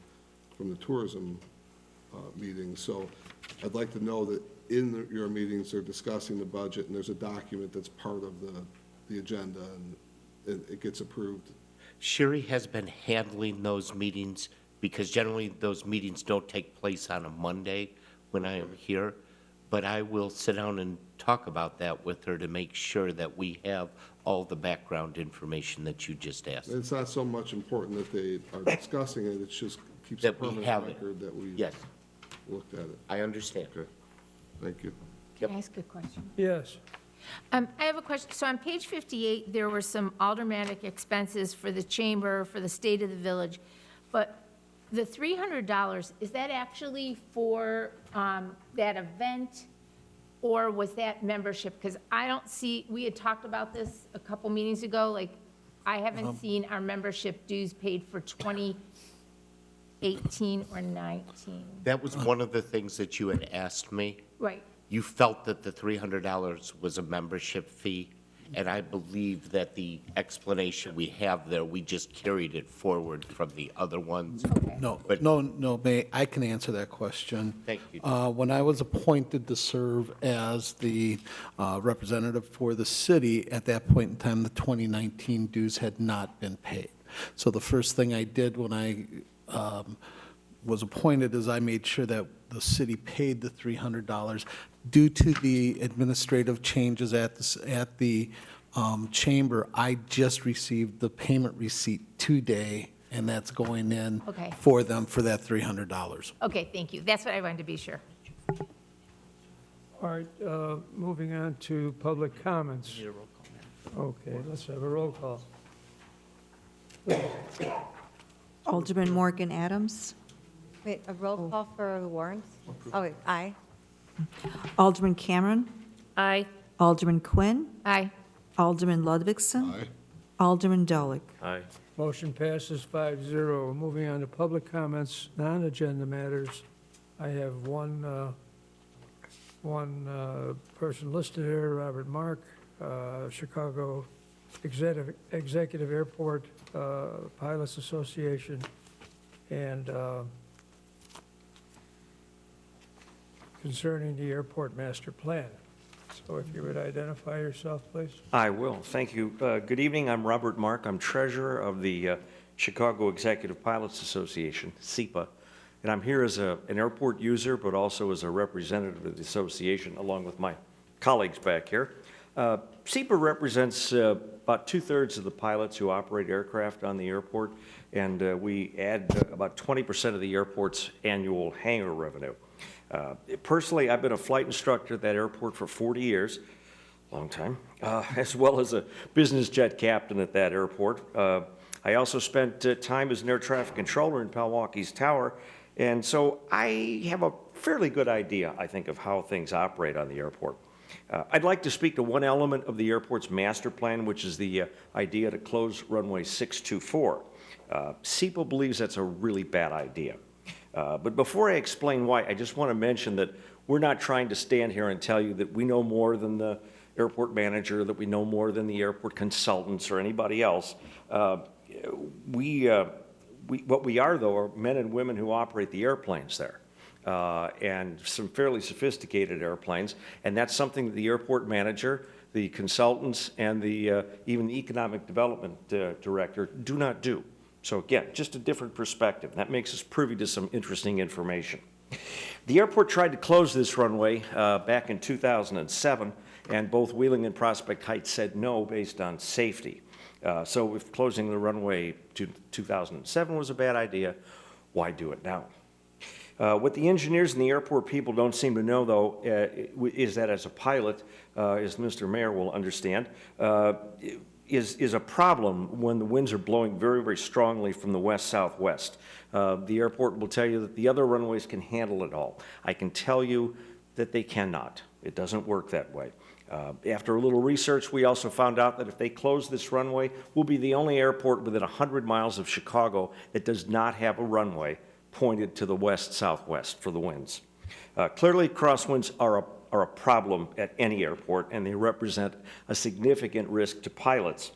tourism meetings. So I'd like to know that in your meetings, they're discussing the budget, and there's a document that's part of the agenda, and it gets approved. Sherry has been handling those meetings because generally those meetings don't take place on a Monday when I am here, but I will sit down and talk about that with her to make sure that we have all the background information that you just asked. It's not so much important that they are discussing it, it just keeps a That we permanent have it. record that we Yes, looked at it. I understand. Okay, thank you. Can I ask a question? Yes. I have a question. So on page 58, there were some aldermanic expenses for the chamber, for the state of the village, but the $300, is that actually for that event, or was that membership? Because I don't see, we had talked about this a couple meetings ago, like, I haven't seen our membership dues paid for 2018 or 19. That was one of the things that you had asked me. Right. You felt that the $300 was a membership fee, and I believe that the explanation we have there, we just carried it forward from the other ones. No, But- no, May, I can answer that question. Thank you. When I was appointed to serve as the representative for the city, at that point in time, the 2019 dues had not been paid. So the first thing I did when I was appointed is I made sure that the city paid the $300. Due to the administrative changes at the chamber, I just received the payment receipt today, and that's going in Okay. for them for that $300. Okay, thank you. That's what I wanted to be sure. All right, moving on to public comments. Okay, let's have a roll call. Alderman Morgan Adams. Wait, a roll call for the warrants? Oh, wait, aye. Alderman Cameron. Aye. Alderman Quinn. Aye. Alderman Ludwigson. Aye. Alderman Dolick. Aye. Motion passes 5-0. Moving on to public comments, non-agenda matters. I have one person listed here, Robert Mark, Chicago Executive Airport Pilots Association, and concerning the airport master plan. So if you would identify yourself, please. I will. Thank you. Good evening. I'm Robert Mark. I'm treasurer of the Chicago Executive Pilots Association, SEPA, and I'm here as an airport user, but also as a representative of the association, along with my colleagues back here. SEPA represents about 2/3 of the pilots who operate aircraft on the airport, and we add about 20% of the airport's annual hangar revenue. Personally, I've been a flight instructor at that airport for 40 years, long time, as well as a business jet captain at that airport. I also spent time as an air traffic controller in Palwaukee's Tower, and so I have a fairly good idea, I think, of how things operate on the airport. I'd like to speak to one element of the airport's master plan, which is the idea to close runway 624. SEPA believes that's a really bad idea. But before I explain why, I just want to mention that we're not trying to stand here and tell you that we know more than the airport manager, that we know more than the airport consultants or anybody else. What we are, though, are men and women who operate the airplanes there, and some fairly sophisticated airplanes, and that's something that the airport manager, the consultants, and the even the economic development director do not do. So again, just a different perspective. That makes us privy to some interesting information. The airport tried to close this runway back in 2007, and both Wheeling and Prospect Heights said no based on safety. So if closing the runway to 2007 was a bad idea, why do it now? What the engineers and the airport people don't seem to know, though, is that as a pilot, as Mr. Mayor will understand, is a problem when the winds are blowing very, very strongly from the west-southwest. The airport will tell you that the other runways can handle it all. I can tell you that they cannot. It doesn't work that way. After a little research, we also found out that if they close this runway, we'll be the only airport within 100 miles of Chicago that does not have a runway pointed to the west-southwest for the winds. Clearly, crosswinds are a problem at any airport, and they represent a significant risk to pilots.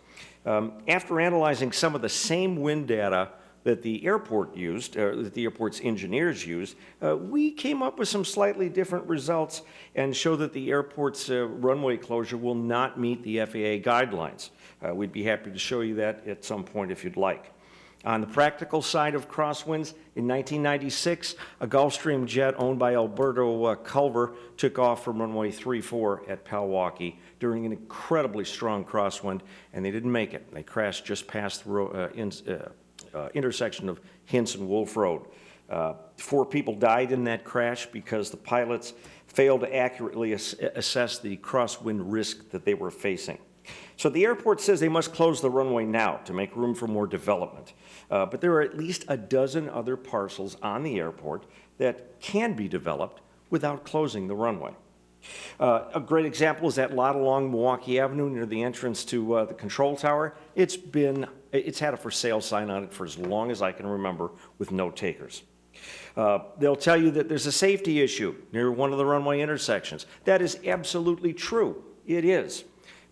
After analyzing some of the same wind data that the airport used, that the airport's engineers used, we came up with some slightly different results and show that the airport's runway closure will not meet the FAA guidelines. We'd be happy to show you that at some point if you'd like. On the practical side of crosswinds, in 1996, a Gulfstream jet owned by Alberto Culver took off from runway 34 at Palwaukee during an incredibly strong crosswind, and they didn't make it. They crashed just past the intersection of Hince and Wolf Road. 4 people died in that crash because the pilots failed to accurately assess the crosswind risk that they were facing. So the airport says they must close the runway now to make room for more development. But there are at least a dozen other parcels on the airport that can be developed without closing the runway. A great example is that lot along Milwaukee Avenue near the entrance to the control tower. It's had a for sale sign on it for as long as I can remember with no takers. They'll tell you that there's a safety issue near one of the runway intersections. That is absolutely true. It is.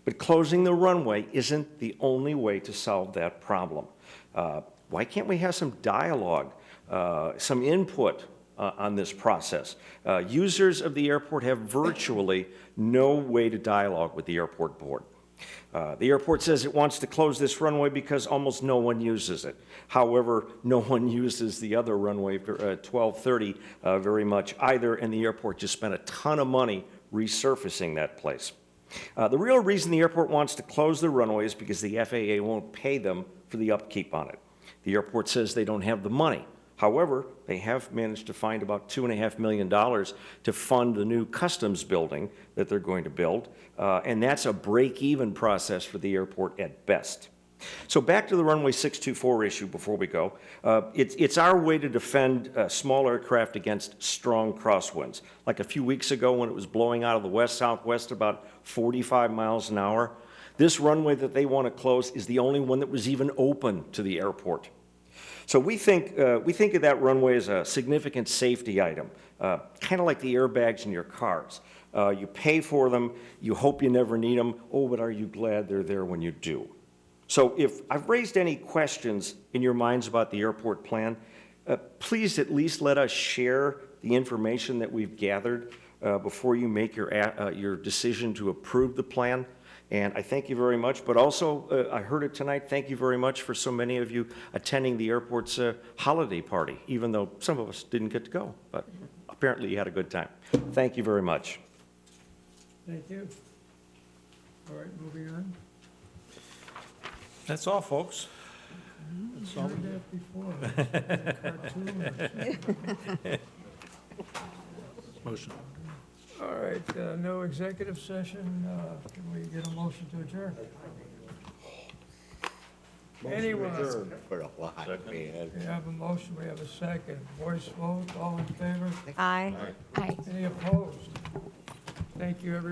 But closing the runway isn't the only way to solve that problem. Why can't we have some dialogue, some input on this process? Users of the airport have virtually no way to dialogue with the airport board. The airport says it wants to close this runway because almost no one uses it. However, no one uses the other runway, 1230, very much either, and the airport just spent a ton of money resurfacing that place. The real reason the airport wants to close the runway is because the FAA won't pay them for the upkeep on it. The airport says they don't have the money. However, they have managed to find about $2.5 million to fund the new customs building that they're going to build, and that's a break-even process for the airport at best. So back to the runway 624 issue before we go. It's our way to defend small aircraft against strong crosswinds. Like a few weeks ago when it was blowing out of the west-southwest about 45 miles an hour, this runway that they want to close is the only one that was even open to the airport. So we think of that runway as a significant safety item, kind of like the airbags in your cars. You pay for them, you hope you never need them, oh, but are you glad they're there when you do? So if I've raised any questions in your minds about the airport plan, please at least let us share the information that we've gathered before you make your decision to approve the plan. And I thank you very much, but also, I heard it tonight, thank you very much for so many of you attending the airport's holiday party, even though some of us didn't get to go, but apparently you had a good time. Thank you very much. Thank you. All right, moving on. That's all, folks. That's all we had before. Motion. All right, no executive session. Can we get a motion to adjourn? Anyone? For a while, man. We have a motion, we have a second. Voice vote, all in favor? Aye. Aye. Any opposed? Thank you, everyone.